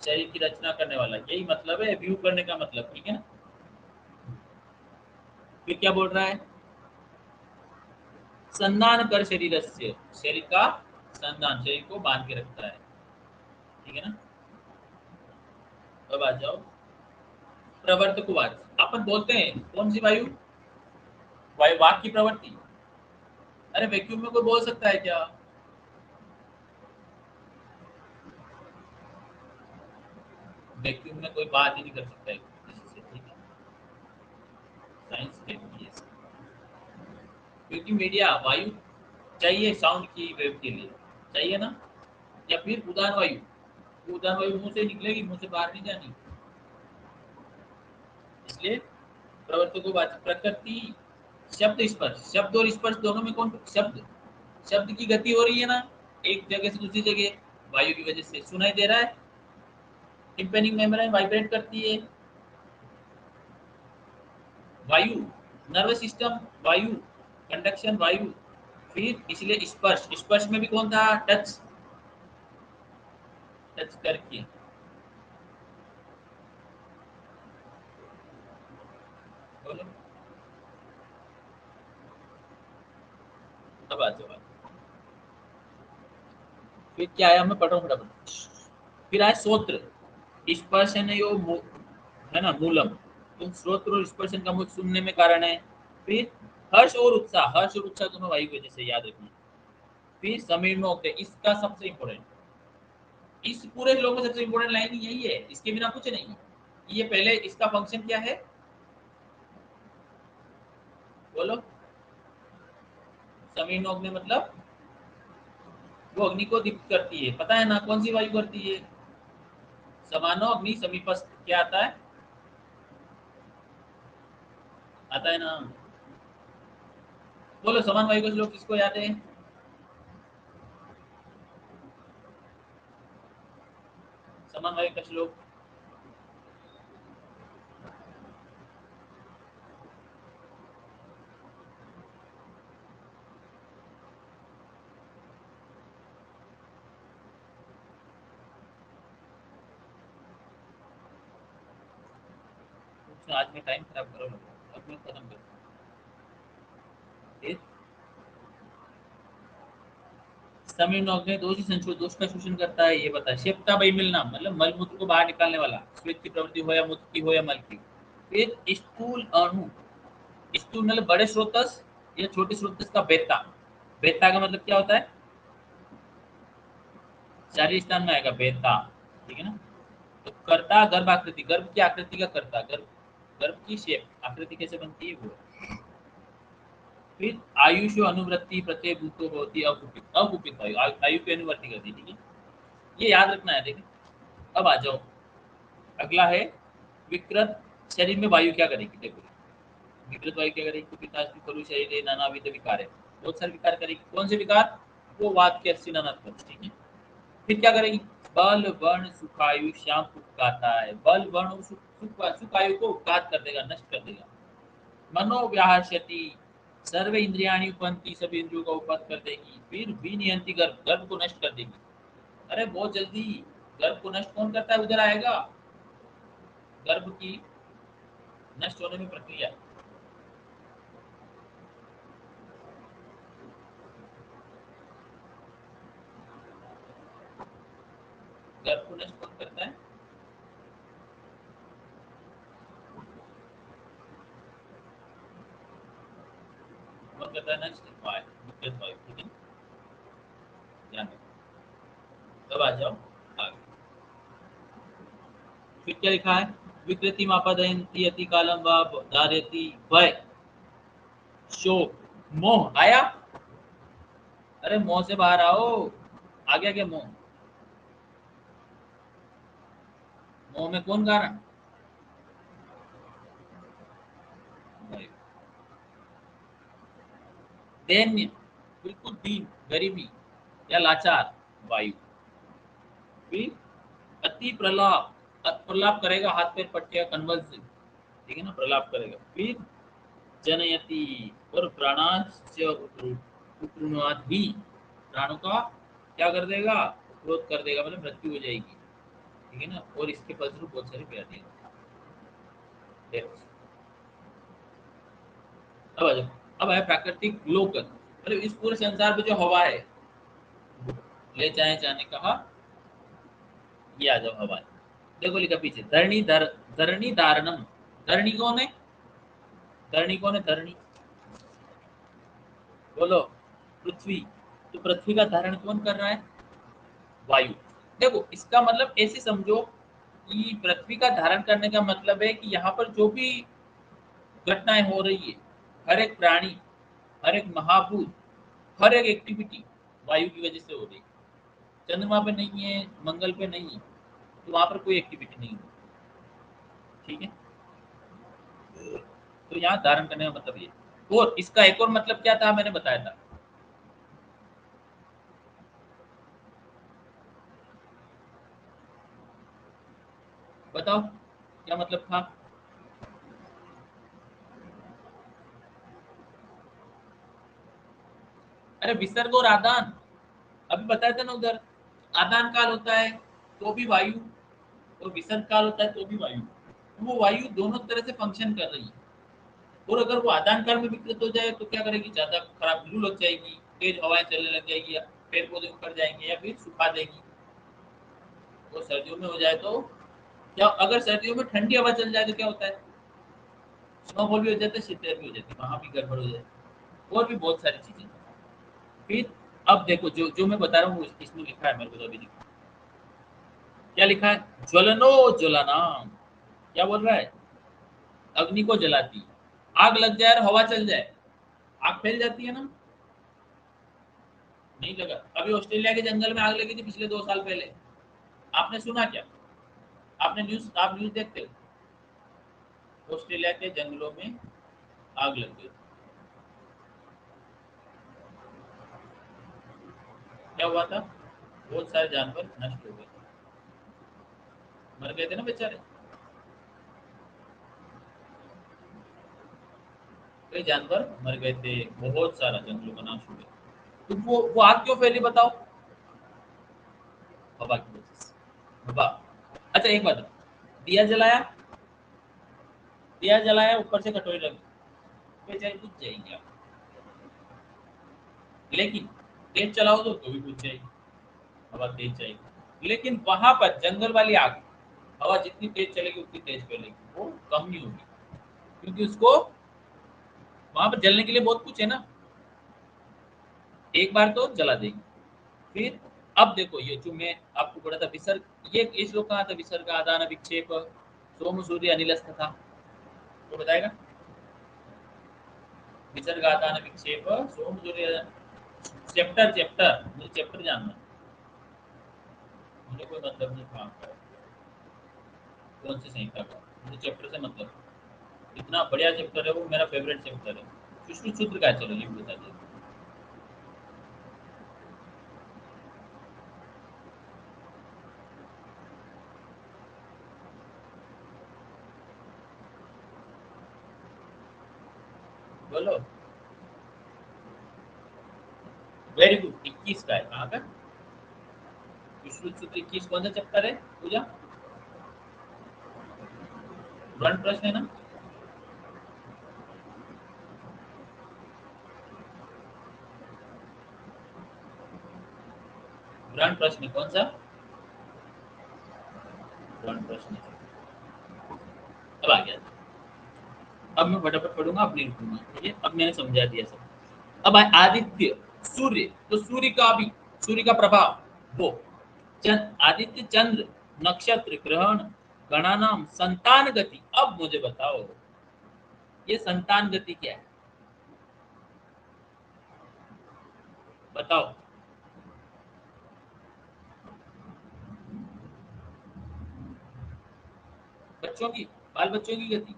शरीर की रचना करने वाला, यही मतलब है व्यू करने का मतलब, ठीक है ना। फिर क्या बोल रहा है? संधान कर शरीर से, शरीर का संधान, शरीर को बांध के रखता है, ठीक है ना। अब आ जाओ प्रवर्तकवाद। अपन बोलते हैं कौन सी वायु? वायु वाक की प्रवृत्ति। अरे वैक्यूम में कोई बोल सकता है क्या? वैक्यूम में कोई बात ही नहीं कर सकता है किसी से, ठीक है। साइंस कहती है, क्योंकि मीडिया वायु चाहिए साउंड की वेव के लिए, चाहिए ना। या फिर उदान वायु, उदान वायु मुंह से निकलेगी, मुंह से बाहर नहीं जानी। इसलिए प्रवर्तकों वाचक प्रकृति शब्द स्पर्श, शब्द और स्पर्श दोनों में कौन? शब्द, शब्द की गति हो रही है ना एक जगह से दूसरी जगह, वायु की वजह से सुनाई दे रहा है। टिम्पेनिक मेम्ब्रेन वाइब्रेट करती है, वायु। नर्वस सिस्टम वायु, कंडक्शन वायु। फिर इसलिए स्पर्श, स्पर्श में भी कौन था? टच, टच करके। बोलो अब आ जाओ। फिर क्या आया, मैं पढ़ रहा हूँ फटाफट। फिर आया श्रोत्र, स्पर्शन यो है ना मूलम। तो श्रोत्र और स्पर्शन का मूल सुनने में कारण है। फिर हर्ष और उत्साह, हर्ष और उत्साह दोनों वायु की वजह से, याद रखना। फिर समीर में होते, इसका सबसे इंपॉर्टेंट, इस पूरे श्लोक में सबसे इंपॉर्टेंट लाइन यही है, इसके बिना कुछ नहीं। ये पहले इसका फंक्शन क्या है? बोलो। समीर नोक में मतलब वो अग्नि को दीप्त करती है, पता है ना कौन सी वायु करती है? समानो अग्नि समीपस्थ, क्या आता है? आता है ना। बोलो समान वायु का श्लोक किसको याद है? समान वायु का श्लोक। आज मैं टाइम खराब करो, अब मैं खत्म करता हूँ। समीर नौक ने दोष ही संशोधन दोष का शोषण करता है, ये बता। शेप्टा मिलना मतलब मल मूत्र को बाहर निकालने वाला, श्वेत की प्रवृत्ति हो या मूत्र की हो या मल की। फिर स्थूल अणु, स्थूल मतलब बड़े स्रोतस या छोटे स्रोतस का बेता। बेता का मतलब क्या होता है? शारीरिक स्थान में आएगा बेता, ठीक है ना। तो कर्ता गर्भ आकृति, गर्भ की आकृति का कर्ता, गर्भ, गर्भ की शेप आकृति कैसे बनती है वो। फिर आयुष अनुवृत्ति प्रत्यय भूतो होती अकुपित, अकुपित आयु, आयु की अनुवृत्ति करती, ठीक है। ये याद रखना है, देखिए। अब आ जाओ, अगला है विकृत शरीर में वायु क्या करेगी, देखो। विकृत वायु क्या करेगी? पिताश्री खलु शरीर नानाविध विकार है, बहुत सारे विकार करेगी। कौन से विकार? वो वात के 80 नाना, ठीक है। फिर क्या करेगी? बल वर्ण सुखायु श्याम उपगाता है, बल वर्ण और सुखायु को उपघात कर देगा, नष्ट कर देगा। मनोव्याहस्यति, सर्व इंद्रियाणि उपंती, सभी इंद्रियों का उपहत कर देगी। फिर विनियंती गर्भ, गर्भ को नष्ट कर देगी। अरे बहुत जल्दी, गर्भ को नष्ट कौन करता है? उधर आएगा, गर्भ की नष्ट होने में प्रक्रिया। गर्भ को नष्ट कौन करता है? कौन करता है नष्ट? वायु, विकृत वायु, ठीक है। ध्यान रखो। अब आ जाओ आगे। फिर क्या लिखा है? विकृति मापादयंती अति कालम व धारयति भय शोक मोह। आया? अरे मोह से बाहर आओ। आ गया क्या मोह? मोह में कौन कारण? भाई, दैन्य, बिल्कुल दीन, गरीबी या लाचार, वायु। फिर अति प्रलाप, प्रलाप करेगा, हाथ पैर पट्टिया कन्वर्स, ठीक है ना, प्रलाप करेगा। फिर जनयति, और प्राणांश उपरुणात भी, प्राणों का क्या कर देगा? क्रोध कर देगा, मतलब मृत्यु हो जाएगी, ठीक है ना। और इसके फलस्वरूप बहुत सारी व्याधियां। अब आ जाओ, अब है प्राकृतिक लोकन, मतलब इस पूरे संसार में जो हवा है, ले जाए जाने कहा, ये आ जाओ हवा। देखो लिखा पीछे, धरणी धारणम। धरणी कौन है? धरणी कौन है? धरणी, बोलो। पृथ्वी। तो पृथ्वी का धारण कौन कर रहा है? वायु। देखो इसका मतलब ऐसे समझो कि पृथ्वी का धारण करने का मतलब है कि यहाँ पर जो भी घटनाएं हो रही है, हर एक प्राणी, हर एक महाभूत, हर एक एक्टिविटी वायु की वजह से हो रही है। चंद्रमा पे नहीं है, मंगल पे नहीं है, तो वहां पर कोई एक्टिविटी नहीं है, ठीक है। तो यहाँ धारण करने का मतलब ये। और इसका एक और मतलब क्या था, मैंने बताया था। बताओ क्या मतलब था? अरे विसर्ग और आदान, अभी बताया था ना उधर। आदान काल होता है तो भी वायु, और विसर्ग काल होता है तो भी वायु। तो वो वायु दोनों तरह से फंक्शन कर रही है। और अगर वो आदान काल में विकृत हो जाए तो क्या करेगी? ज्यादा खराब लू लग जाएगी, तेज हवाएं चलने लग जाएगी, या पेड़ पौधे उखड़ जाएंगे, या फिर सुखा देगी। और सर्दियों में हो जाए तो क्या? अगर सर्दियों में ठंडी हवा चल जाए तो क्या होता है? स्नोफॉल भी हो जाता है, शीतलहर भी हो जाती है, वहां भी गड़बड़ हो जाती है, और भी बहुत सारी चीजें। फिर अब देखो, जो जो मैं बता रहा हूँ इसमें लिखा है, मेरे को तो अभी नहीं। क्या लिखा है? ज्वलनो ज्वलना, क्या बोल रहा है? अग्नि को जलाती। आग लग जाए और हवा चल जाए, आग फैल जाती है ना। नहीं लगा? अभी ऑस्ट्रेलिया के जंगल में आग लगी थी पिछले 2 साल पहले, आपने सुना क्या? आपने न्यूज, आप न्यूज देखते हो? ऑस्ट्रेलिया के जंगलों में आग लग गई। क्या हुआ था? बहुत सारे जानवर नष्ट हो गए, मर गए थे ना बेचारे। कई जानवर मर गए थे, बहुत सारा जंगलों का नाश हो गया। तो वो आग क्यों फैली बताओ? हवा की वजह से। हवा। अच्छा एक बात बताओ, दिया जलाया, दिया जलाया, ऊपर से कटोरी लगी, बेचारी बुझ जाएगी आग। लेकिन तेज चलाओ तो भी बुझ जाएगी, हवा तेज जाएगी। लेकिन वहां पर जंगल वाली आग, हवा जितनी तेज चलेगी उतनी तेज फैलेगी, वो कम नहीं होगी, क्योंकि उसको वहां पर जलने के लिए बहुत कुछ है ना, एक बार तो जला देगी। फिर अब देखो, ये जो मैं आपको बोला था विसर्ग, ये इस श्लोक कहा था, विसर्ग आदान विक्षेप सोम सूर्य अनिलस्थ था, वो बताएगा। विसर्ग आदान विक्षेप सोम सूर्य, चैप्टर चैप्टर, मुझे चैप्टर जानना, मुझे कोई मतलब नहीं कहाँ का है, कौन सी संहिता का, मुझे चैप्टर से मतलब, इतना बढ़िया चैप्टर है वो, मेरा फेवरेट चैप्टर है। सुश्रुत सूत्र का है, चलो ये भी बता दीजिए। बोलो। वेरी गुड, 21 का है, कहाँ का? सुश्रुत सूत्र 21 कौन सा चैप्टर है पूजा? वन प्रश्न है ना? वन प्रश्न कौन सा? वन प्रश्न, अब आ गया। अब मैं फटाफट पढ़ूंगा, अब नहीं रुकूंगा, ठीक है? अब मैंने समझा दिया सब। अब आदित्य, सूर्य, तो सूर्य का भी, सूर्य का प्रभाव वो, आदित्य, चंद्र, नक्षत्र, ग्रहण, गणानाम, संतान गति। अब मुझे बताओ, ये संतान गति क्या है? बताओ। बच्चों की, बाल बच्चों की गति।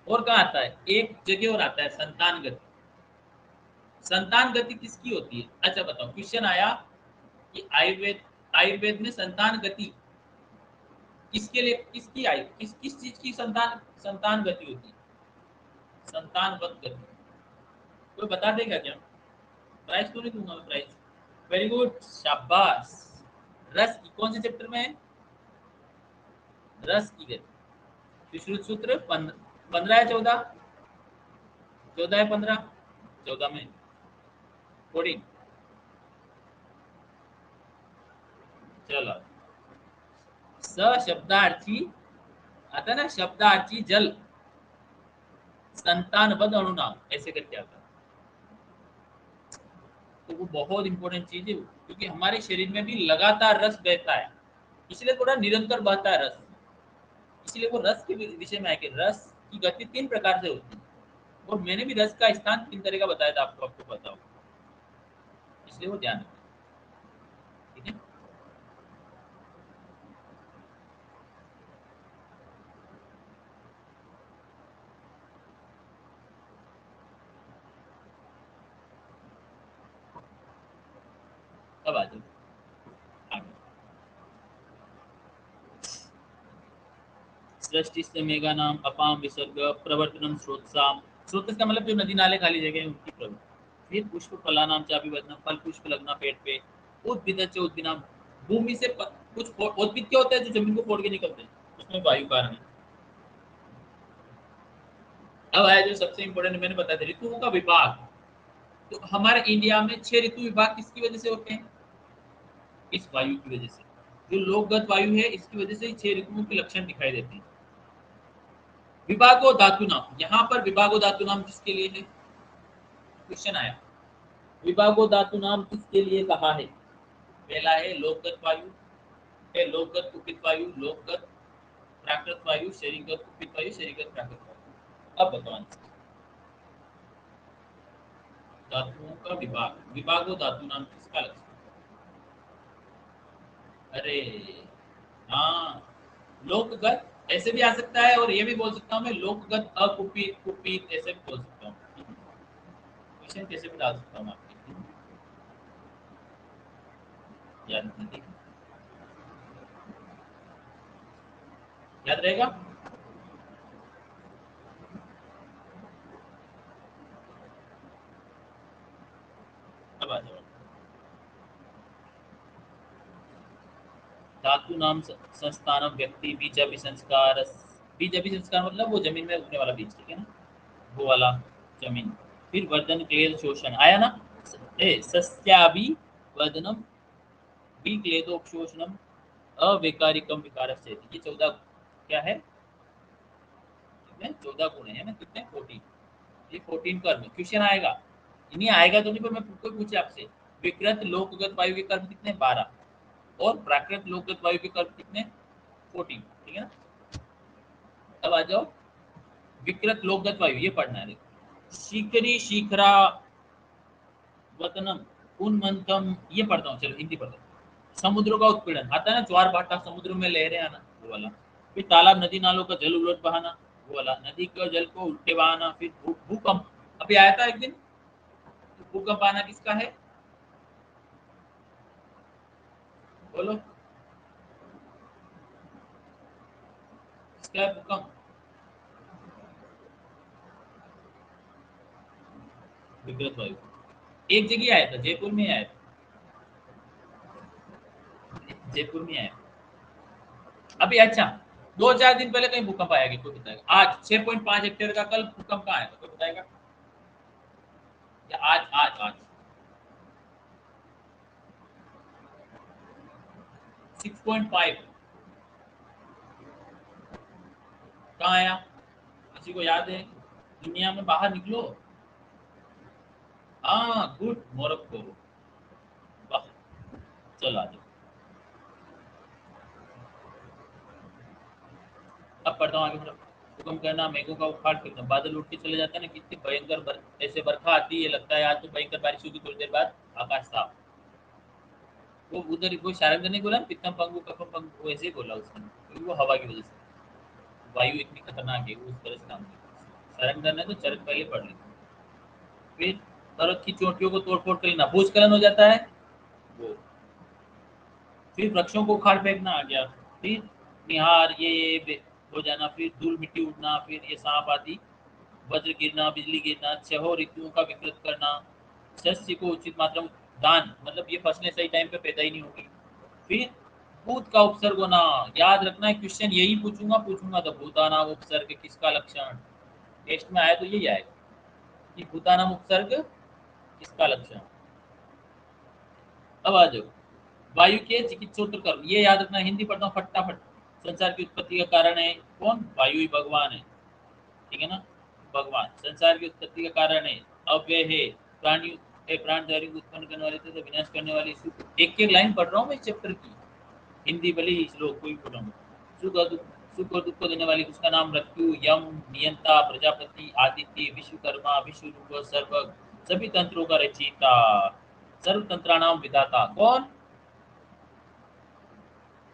और कहाँ आता है? एक जगह और आता है, संतान गति। संतान गति किसकी होती है? अच्छा बताओ, क्वेश्चन आया कि आयुर्वेद, आयुर्वेद में संतान गति किसके लिए, किसकी आयु, किस चीज की संतान, संतान गति होती है? संतानवत गति। कोई बता देगा क्या? प्राइज तो नहीं दूंगा मैं, प्राइज। वेरी गुड, शाबाश। रस की कौन से चैप्टर में है? रस की गति। विश्रुत सूत्र 15 है, 14, 14 है, 15, 14 में 14। चलो, स शब्दार्थी आता है ना, शब्दार्थी जल, संतानबद्ध अणुनाम, ऐसे करके आता है। तो वो बहुत इंपॉर्टेंट चीज है वो, क्योंकि हमारे शरीर में भी लगातार रस बहता है, इसलिए थोड़ा निरंतर बहता है रस। इसलिए वो रस के विषय में आएंगे, रस की गति 3 प्रकार से होती है, और मैंने भी रस का स्थान 3 तरह का बताया था आपको, आपको पता होगा, इसलिए वो ध्यान रखें, ठीक है? अब आ जाओ आगे। सृष्टि से मेगा नाम अपाम विसर्ग प्रवर्तनम स्रोतसाम, स्रोत का मतलब जो नदी नाले खाली जगह है उनकी प्रवृत्ति। फिर पुष्प फला नाम चापी बदना, फल पुष्प लगना पेट पे। उद्भिद से उद्भिनाम, भूमि से कुछ उद्भिद क्या होता है जो जमीन को फोड़ के निकलते हैं, उसमें वायु कारण है। अब आया जो सबसे इंपॉर्टेंट, मैंने बताया था ऋतुओं का विभाग। तो हमारे इंडिया में 6 ऋतु विभाग किसकी वजह से होते हैं? इस वायु की वजह से। जो लोकगत वायु है, इसकी वजह से 6 ऋतुओं के लक्षण दिखाई देते हैं। विभागो धातु नाम, यहाँ पर विभागो धातु नाम किसके लिए है? क्वेश्चन आया, विभागो धातु नाम किसके लिए कहा है? पहला है लोकगत वायु, है लोकगत कुपित वायु, लोकगत प्राकृत वायु, शरीरगत कुपित वायु, शरीरगत प्राकृत वायु। अब बताओ आंसर। धातुओं का विभाग, विभागो धातु नाम किसका लक्षण? अरे हाँ, लोकगत ऐसे भी आ सकता है, और ये भी बोल सकता हूँ मैं, लोकगत अकुपित कुपित, ऐसे भी बोल सकता हूँ। क्वेश्चन कैसे भी डाल सकता हूँ आपके, याद नहीं, याद रहेगा। अब आ जाओ। धातु नाम संस्थान व्यक्ति बीज अभिसंस्कार, बीज अभिसंस्कार मतलब वो जमीन में उगने वाला बीज, ठीक है ना, वो वाला जमीन। फिर वर्धन क्लेद शोषण आया ना, सस्याभि वर्धनम बी क्लेदोक्षोषणम अवैकारिकम विकारस्य, ये 14 क्या है, कितने 14 गुण है ना, कितने 14, ये 14 कर्म क्वेश्चन आएगा, नहीं आएगा तो नहीं, पर मैं कोई पूछे आपसे, विकृत लोकगत वायु के कर्म कितने 12 और प्राकृत लोकगत वायु के कर्म कितने 14, ठीक है ना। अब आ जाओ विकृत लोकगत वायु, ये पढ़ना है देखो, शिखरी शिखरा वतनम उन्मंथम, ये पढ़ता हूँ, चलो हिंदी पढ़ता हूँ। समुद्र का उत्पीड़न आता है ना, ज्वार भाटा, समुद्र में लहरें आना, वो वाला। फिर तालाब नदी नालों का जल उलट बहाना, वो वाला। नदी के जल को उल्टे बहाना। फिर भूकंप, अभी आया था एक दिन, भूकंप आना किसका है, बोलो किसका है भूकंप, विकृत वायु। एक जगह आया था, जयपुर में आया था, जयपुर में आया था। अभी अच्छा, 2-4 दिन पहले कहीं भूकंप आया, कोई बताएगा? आज 6.5 हेक्टेयर का कल भूकंप कहाँ आया था, कोई बताएगा? या आज आज आज 6.5 कहाँ आया, किसी को याद है? दुनिया में बाहर निकलो। हाँ गुड, मोरक्को। वाह, चलो आ जाओ। अब पढ़ता हूँ आगे, मतलब भूकंप करना, मेघों का उखाड़ फेंकना, बादल उठ के चले जाते हैं ना, कितनी भयंकर ऐसे बरखा आती है, लगता है आज तो भयंकर बारिश होगी, थोड़ी देर बाद आकाश साफ। वो उधर वो शायद ने बोला कितना पंगु कफम पंगु, वैसे ही बोला उसने, क्योंकि वो हवा की वजह से, वायु इतनी खतरनाक है, वो उस तरह से काम करती है। सरंगन ने तो चरण पहले पढ़ ली। फिर पर्वत की चोटियों को तोड़ फोड़ कर लेना, भूस्खलन हो जाता है वो। फिर वृक्षों को उखाड़ फेंकना आ गया। फिर निहार हो जाना, फिर धूल मिट्टी उड़ना, फिर ये सांप आदि, वज्र गिरना, बिजली गिरना, छह ऋतुओं का विकृत करना, शस्य को उचित मात्रा में दान, मतलब ये फसलें सही टाइम पे पैदा ही नहीं होगी। फिर भूत का उपसर्ग होना, याद रखना है क्वेश्चन यही पूछूंगा तो भूतानाम उपसर्ग किसका लक्षण, टेस्ट में आया तो यही आएगा कि भूतानाम उपसर्ग किसका लक्षण। अब आ जाओ, वायु के चिकित्सोत्तर कर्म, ये याद रखना, हिंदी पढ़ता हूँ फटाफट। संसार की उत्पत्ति का कारण है कौन, वायु ही भगवान है, ठीक है ना, भगवान। संसार की उत्पत्ति का कारण है, अव्यय है, प्राणी प्राणधारी को उत्पन्न करने वाले तथा विनाश करने वाले। एक एक लाइन पढ़ रहा हूँ मैं इस चैप्टर की, हिंदी भले ही श्लोक कोई पढ़ रहा हूँ। सुख और दुख को देने वाली, उसका नाम मृत्यु, यम, नियंता, प्रजापति, आदित्य, विश्वकर्मा, विश्वरूप, सर्व, सभी तंत्रों का रचयिता, सर्व तंत्राणाम विधाता कौन,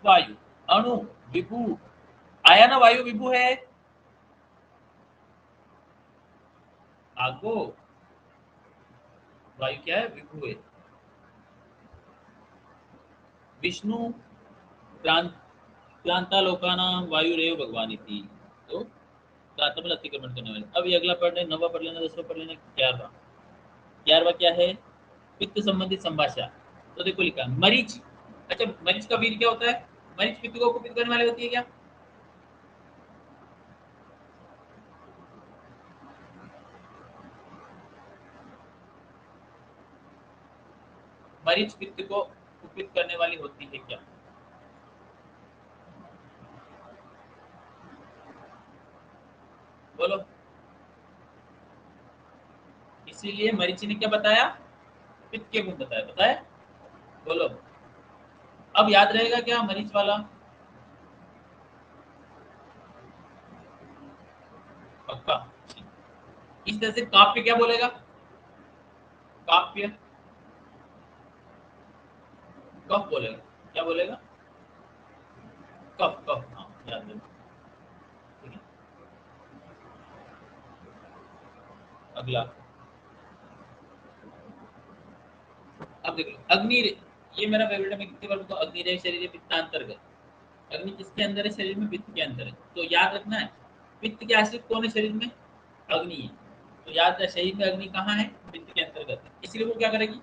वायु। अणु, विभु, आया ना, वायु विभु है, आगो, वायु क्या है, विभु है। विष्णु, क्रांत क्रांतालोकानां वायुरेव भगवान इति, तो क्रांता अतिक्रमण करने वाले। अब ये अगला पढ़ लें, नवा पढ़ लेना, 10वां पढ़ लेना, 11वां। 11वां क्या है, पित्त संबंधित संभाषा। तो देखो लिखा मरीच, अच्छा मरीच का वीर क्या होता है, मरीच पित्त को कुपित करने वाली होती है क्या, मरीच पित्त को कुपित करने वाली होती है क्या, बोलो। इसीलिए मरीचि ने क्या बताया, पित्त के गुण बताया, बताया, बोलो। अब याद रहेगा क्या मरीच वाला, पक्का। इस तरह से काव्य क्या बोलेगा, काव्य कफ बोलेगा, क्या बोलेगा, कफ कफ, हाँ याद रखो, ठीक है। अगला, अब देख लो अग्नि, ये मेरा फेवरेट है, मैं कितनी बार बताऊं, अग्नि रे शरीर पित्तांतर्गत। अग्नि किसके अंदर है, शरीर में, पित्त के अंदर है, तो याद रखना है पित्त के आश्रित कौन है शरीर में, अग्नि है। तो याद है शरीर में अग्नि कहाँ है, पित्त के अंतर्गत है, इसलिए वो क्या करेगी,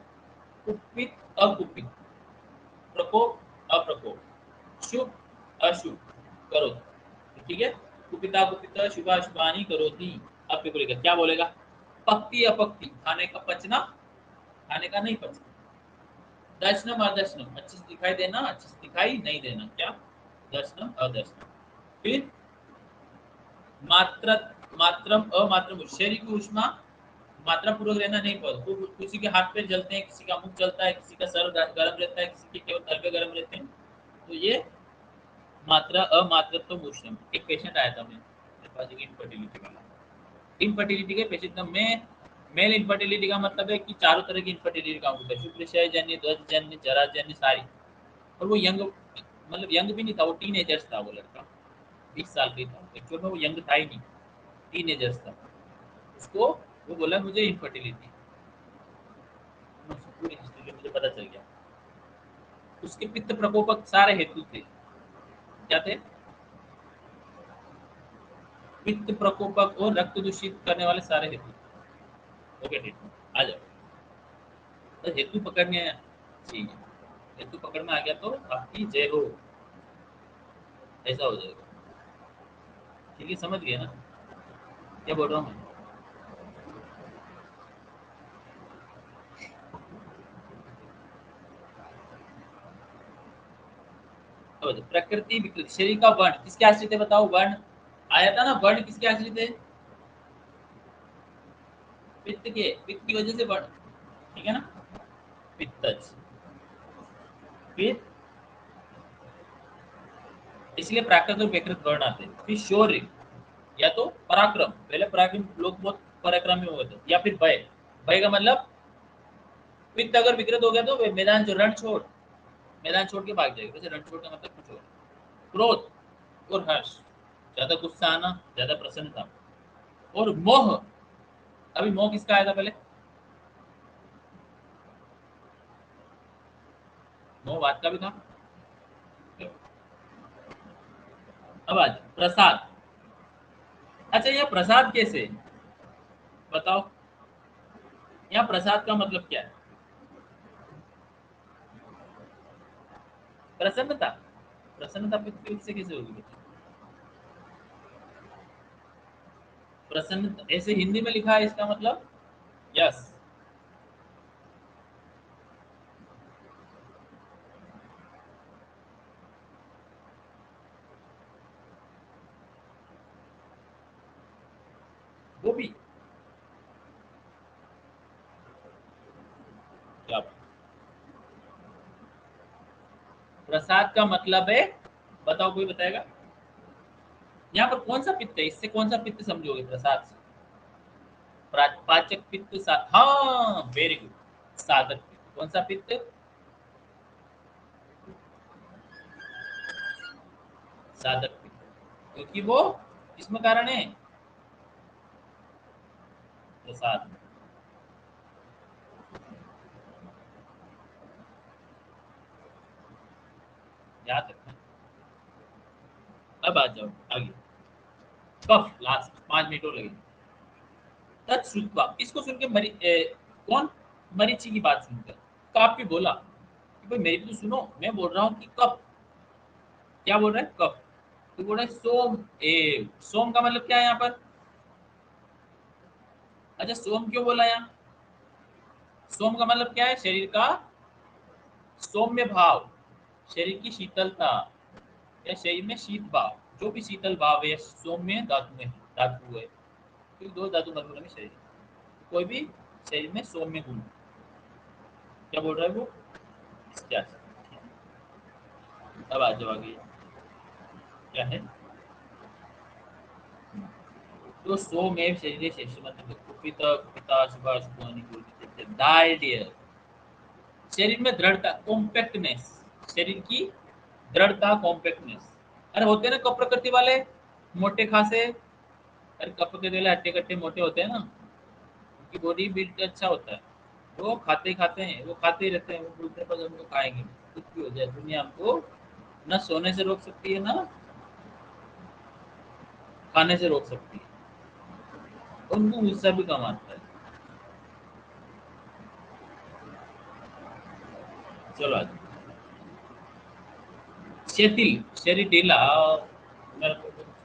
कुपित अकुपित, प्रकोप अप्रकोप, शुभ अशुभ करो, ठीक है। कुपिता कुपित शुभाशुभानि करोति। अब देखो लेगा क्या बोलेगा, पक्ति अपक्ति, खाने का पचना, खाने का नहीं पचना। दर्शनम अदर्शनम, अच्छे से दिखाई देना, अच्छे से दिखाई नहीं देना, क्या दर्शनम अदर्शनम। फिर मात्र मात्रम अमात्रम, शरीर की ऊष्मा मात्रा पूर्वक रहना नहीं पड़ता। तो किसी के हाथ पैर जलते हैं, किसी का मुख जलता है, किसी का सर गर्म रहता है, किसी के केवल तलवे गर्म रहते हैं। तो ये मात्रा अमात्रत्व उष्णम। एक पेशेंट आया था मेरे पास, एक इनफर्टिलिटी वाला। इनफर्टिलिटी के पेशेंट में मेल इनफर्टिलिटी का मतलब है कि चारों तरह की इनफर्टिलिटी काउंट होता है, शुक्र जन्य, ध्वज जन्य, जरा जन्य, सारी। और वो यंग, मतलब यंग भी नहीं था, वो टीनेजर्स था वो लड़का, 20 साल का था एक्चुअल में, वो यंग था ही नहीं, टीनेजर्स था। उसको वो बोला मुझे इनफर्टिलिटी, पूरी हिस्ट्री मुझे पता चल गया। उसके पित्त प्रकोपक सारे हेतु थे, क्या थे, पित्त प्रकोपक और रक्त दूषित करने वाले सारे हेतु। ओके ठीक, आ जाओ। तो हेतु पकड़ने चाहिए, हेतु पकड़ में आ गया तो आपकी जय हो, ऐसा हो जाएगा। ठीक है, समझ गए ना क्या बोल रहा हूँ मैं। प्रकृति विकृति, शरीर का वर्ण किसके आश्रित है, बताओ। वर्ण आया था ना, वर्ण किसके आश्रित है, पित्त के, पित्त की वजह से वर्ण, ठीक है ना, पित्तज। फिर इसलिए प्राकृत और विकृत वर्ण आते हैं। फिर शौर्य, या तो पराक्रम, पहले पराक्रम लोग बहुत पराक्रमी हुए थे, या फिर भय, भय का मतलब पित्त अगर विकृत हो गया तो मैदान जो रण छोड़, मैदान छोड़ के भाग जाएगा, वैसे रण छोड़ का मतलब कुछ और। क्रोध और हर्ष, ज्यादा गुस्सा आना, ज्यादा प्रसन्नता। और मोह, अभी मोह किसका आया था पहले, मोह बात का भी था। अब आज प्रसाद, अच्छा यह प्रसाद कैसे, बताओ, यहाँ प्रसाद का मतलब क्या है, प्रसन्नता, प्रसन्नता पित्त से कैसे होगी, प्रसन्न, ऐसे हिंदी में लिखा है इसका मतलब, यस। वो भी क्या, प्रसाद का मतलब है, बताओ कोई बताएगा, यहाँ पर कौन सा पित्त है, इससे कौन सा पित्त समझोगे प्रसाद से, पाचक पित्त हाँ वेरी गुड, साधक पित्त, कौन सा पित्त, साधक पित्त, क्योंकि वो किसमें कारण है, प्रसाद। याद रखना। अब आ जाओ आगे, कफ, लास्ट 5 मिनट और लगेंगे। तत्श्रुत्वा, इसको सुन के कौन, मरीचि की बात सुनकर काफी बोला कि भाई मेरी भी तो सुनो, मैं बोल रहा हूँ कि कफ, क्या बोल रहा है, कफ। तो बोल रहा है सोम, सोम का मतलब क्या है यहाँ पर, अच्छा सोम क्यों बोला यहाँ, सोम का मतलब क्या है, शरीर का सौम्य भाव, शरीर की शीतलता, या शरीर में शीत भाव, जो भी शीतल भाव है, सौम्य धातु में, धातु है, क्योंकि दो धातु मधुर में शरीर, कोई भी शरीर में सौम्य गुण, क्या बोल रहा है वो, क्या, अब आ जाओ आगे, क्या है, तो सोमेव शरीर शेष मतलब कुपित कुपिता शुभ शुभ अनुकूल डाइडियर, शरीर में दृढ़ता, कॉम्पैक्टनेस, शरीर की दृढ़ता, कॉम्पैक्टनेस। अरे होते हैं ना कप प्रकृति वाले, मोटे खासे, अरे कप प्रकृति वाले हट्टे कट्टे मोटे होते हैं ना, उनकी बॉडी बिल्ड अच्छा होता है, वो खाते ही खाते हैं, वो खाते ही रहते हैं, वो बोलते हैं बस हमको खाएंगे, कुछ भी हो जाए दुनिया हमको ना सोने से रोक सकती है, ना खाने से रोक सकती है, उनको गुस्सा भी कम आता है। चलो आज शिथिल, शरीर ढीला,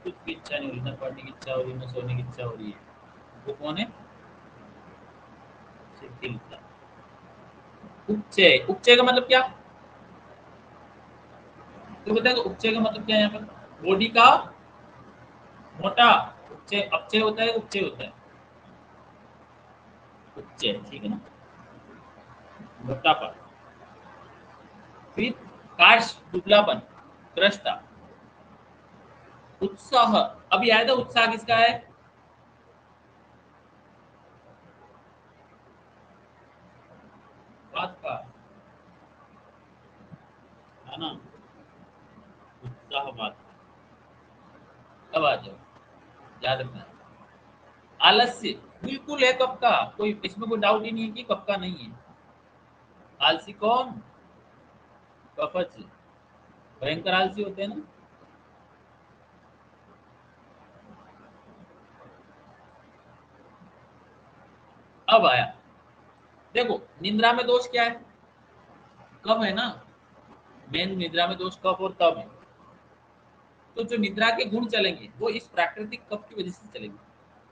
कुछ की इच्छा नहीं हो रही, ना पढ़ने की इच्छा हो रही, ना सोने की इच्छा हो रही है। वो कौन है? शिथिलता। उपचय, उपचय का मतलब क्या? तो बताए उपचय का मतलब क्या है यहाँ पर? बॉडी का मोटा। उपचय, अपचय होता है, उपचय होता है? उपचय, ठीक है ना? मोटापा। फिर काश, दुबलापन, त्रस्ता। उत्साह, अब याद है उत्साह किसका है? बात का, है ना? उत्साह बात। अब आ जाओ, याद रखना। आलस्य बिल्कुल है कब का, कोई इसमें कोई डाउट ही नहीं है कि कब का नहीं है। आलसी कौन? कपच। भयंकर आलसी होते हैं ना। अब आया, देखो निद्रा में दोष क्या है? कब है ना। मेन निद्रा में दोष कब और तब है। तो जो निद्रा के गुण चलेंगे वो इस प्राकृतिक कफ की वजह से चलेंगे।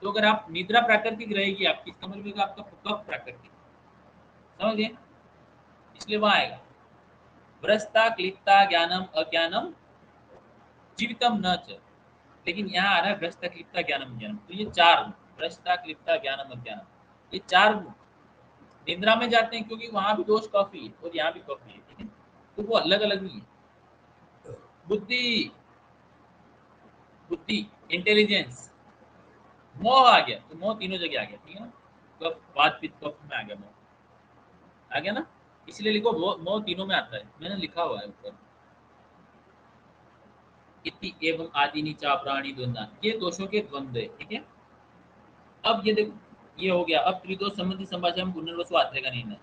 तो अगर आप निद्रा प्राकृतिक रहेगी आपकी, इसका मतलब है कि आपका कफ प्राकृतिक, समझ गए? इसलिए वहां आएगा भ्रष्टा क्लिप्ता ज्ञानम अज्ञानम जीवितम न च। लेकिन यहाँ आ रहा है भ्रष्टा क्लिप्ता ज्ञानम ज्ञानम, तो ये चार गुण, भ्रष्टा क्लिप्ता ज्ञानम अज्ञानम, ये चार गुण निद्रा में जाते हैं, क्योंकि वहां भी दोष कफ ही है और यहाँ भी कफ ही है, ठीक है? तो वो अलग अलग नहीं है। बुद्धि, बुद्धि, इंटेलिजेंस, मोह आ गया, तो मोह तीनों जगह आ गया, ठीक है ना? कफ, बात पित्त कफ में आ गया मोह, आ गया ना? इसलिए लिखो मोह, मोह तीनों में आता है, मैंने लिखा हुआ है ऊपर। इति एवं आदिनी चा प्राणी द्वंद्व, ये दोषों के द्वंद्व है, ठीक है? अब ये देखो, ये हो गया। अब त्रिदोष संबंधी संभाषण में पुनर्वसु आत्रे का निर्णय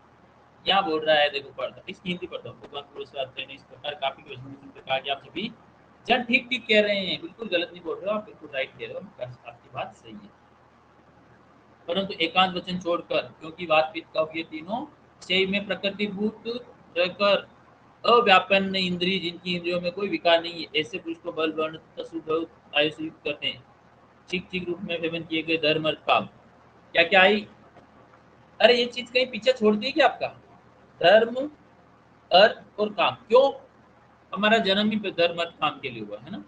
क्या बोल रहा है, देखो पढ़ता, इसकी हिंदी पढ़ता हूँ। भगवान पुरुष आत्रे ने इस प्रकार काफी क्वेश्चन में कहा कि आप सभी जन ठीक ठीक कह रहे हैं, बिल्कुल गलत नहीं बोल रहे हो आप, बिल्कुल राइट कह रहे हो, आपकी बात सही है। परंतु एकांत वचन छोड़कर, क्योंकि बात पित्त कफ ये तीनों शरीर में प्रकृतिभूत रहकर अव्यापन्न इंद्रिय, जिनकी इंद्रियों में कोई विकार नहीं है, ऐसे पुरुष को बल वर्ण तथा सुख आयु से युक्त करते हैं। ठीक ठीक रूप में व्यवन किए गए धर्म अर्थ काम, क्या क्या आई? अरे ये चीज कहीं पीछे छोड़ दी क्या आपका? धर्म, अर्थ और काम, क्यों? हमारा जन्म ही धर्म अर्थ काम के लिए हुआ है ना।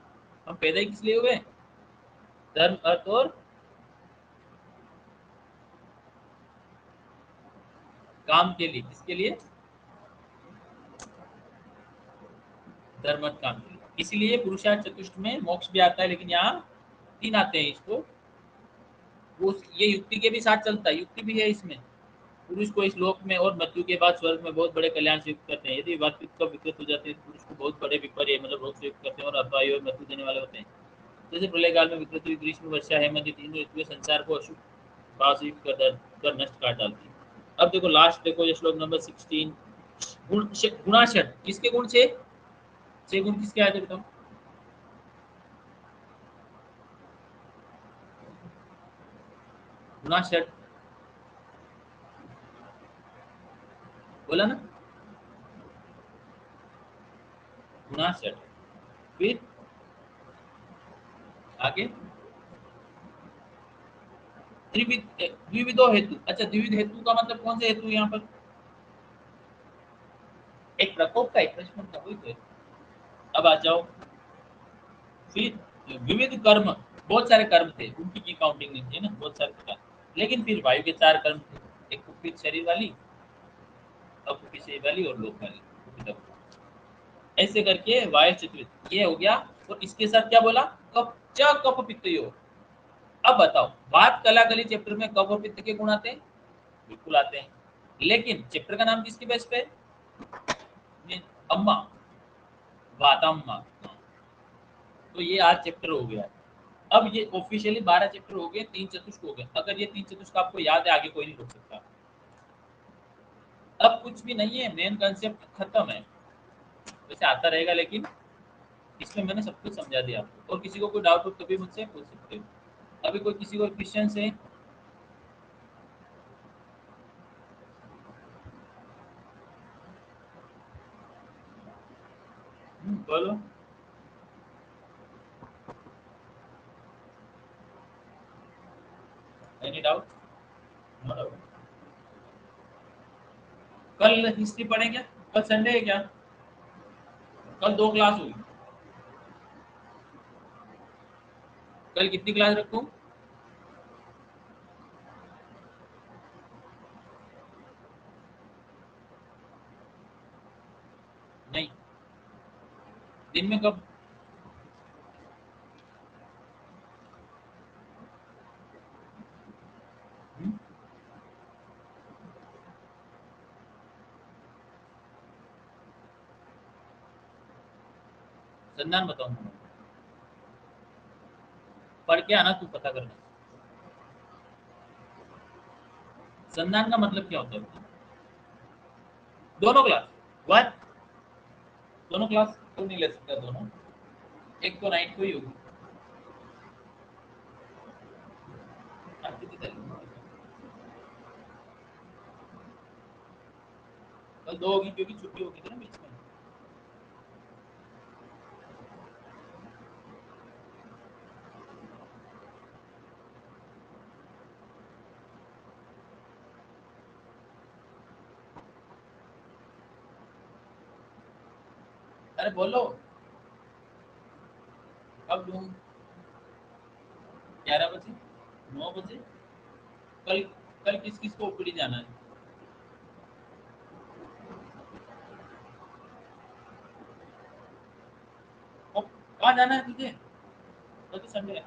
हम पैदा ही किस लिए हुए? धर्म अर्थ और काम के लिए। किसके लिए? धर्म अर्थ काम के लिए। इसलिए पुरुषार्थ चतुष्ट में मोक्ष भी आता है, लेकिन यहाँ तीन आते हैं इसको। वो ये युक्ति के भी साथ चलता है, युक्ति भी है इसमें। पुरुष को इस लोक में और मृत्यु के बाद स्वर्ग में बहुत बड़े कल्याण से युक्त करते हैं। यदि वास्तविक का विकृत हो जाते हैं तो पुरुष को बहुत बड़े विपर्य मतलब रोग से युक्त करते हैं और अपायु और मृत्यु देने वाले होते हैं। जैसे प्रलय काल में विकृत हुई ग्रीष्म वर्षा हेमंत, तीन ऋतुएं संसार को अशुभ भाव से युक्त कर नष्ट काट डालती है। अब देखो लास्ट, देखो ये श्लोक नंबर 16। गुणाशट, किसके गुण? छह गुण किसके आए थे बताओ? गुणाशट, बोला ना? गुणाशट। फिर आगे त्रिविध, द्विविधो हेतु। अच्छा, द्विविध हेतु का मतलब कौन से हेतु यहाँ पर? एक प्रकोप का, एक प्रश्न का, वही तो है। अब आ जाओ, फिर विविध कर्म, बहुत सारे कर्म थे, उनकी की काउंटिंग नहीं थी ना, बहुत सारे प्रकार। लेकिन फिर वायु के चार कर्म थे, एक कुपित शरीर वाली, अकुपित शरीर वाली और लोक वाली, कुपित अकुपित। ऐसे करके वायु चतुर्थ ये हो गया। और इसके साथ क्या बोला? कप, च कप पित्त योग। अब बताओ, बात कलाकली चैप्टर में कफ और पित्त के गुण आते हैं? बिल्कुल आते हैं। लेकिन चैप्टर का नाम किसके बेस पे? अम्मा, वातम्मा। तो ये आज चैप्टर हो गया। अब ये ऑफिशियली 12 चैप्टर हो गए, तीन चतुष्क हो गए। अगर ये तीन चतुष्क आपको याद है, आगे कोई नहीं रोक सकता। अब कुछ भी नहीं है, मेन कंसेप्ट खत्म है। वैसे आता रहेगा, लेकिन इसमें मैंने सब कुछ समझा दिया आपको। और किसी को कोई डाउट हो तो भी मुझसे पूछ सकते हो। अभी कोई किसी को क्वेश्चन है? बोलो। Any doubt? No doubt. कल हिस्ट्री पढ़ें क्या? कल संडे है क्या? कल 2 क्लास होगी। कल कितनी क्लास रखूं? नहीं, दिन में कब? हम्म? संधान बताऊंगा। पढ़ के आना, तू पता करना। संधान का मतलब क्या होता है? दोनों क्लास? वन? दोनों क्लास क्यों नहीं ले सकता दोनों? एक तो नाइट को ही होगी। आप कितनी तारीख को? कल 2 होगी क्योंकि छुट्टी होगी थी ना बीच में। अरे बोलो, कब लूँ? 11 बजे? 9 बजे? कल कल किस किस को ओपीडी जाना है? और कहाँ जाना है तुझे? कल तो संडे है।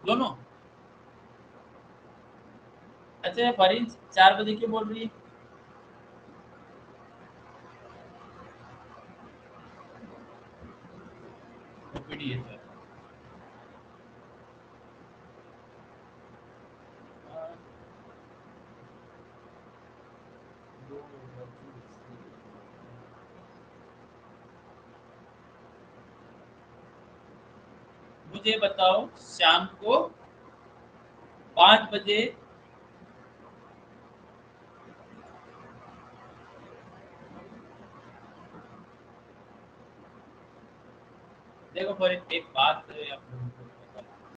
दोनों? अच्छा, फरीन 4 बजे क्यों बोल रही है? ओपीडी है सर। मुझे बताओ शाम को 5 बजे। देखो फरीन, एक बात है,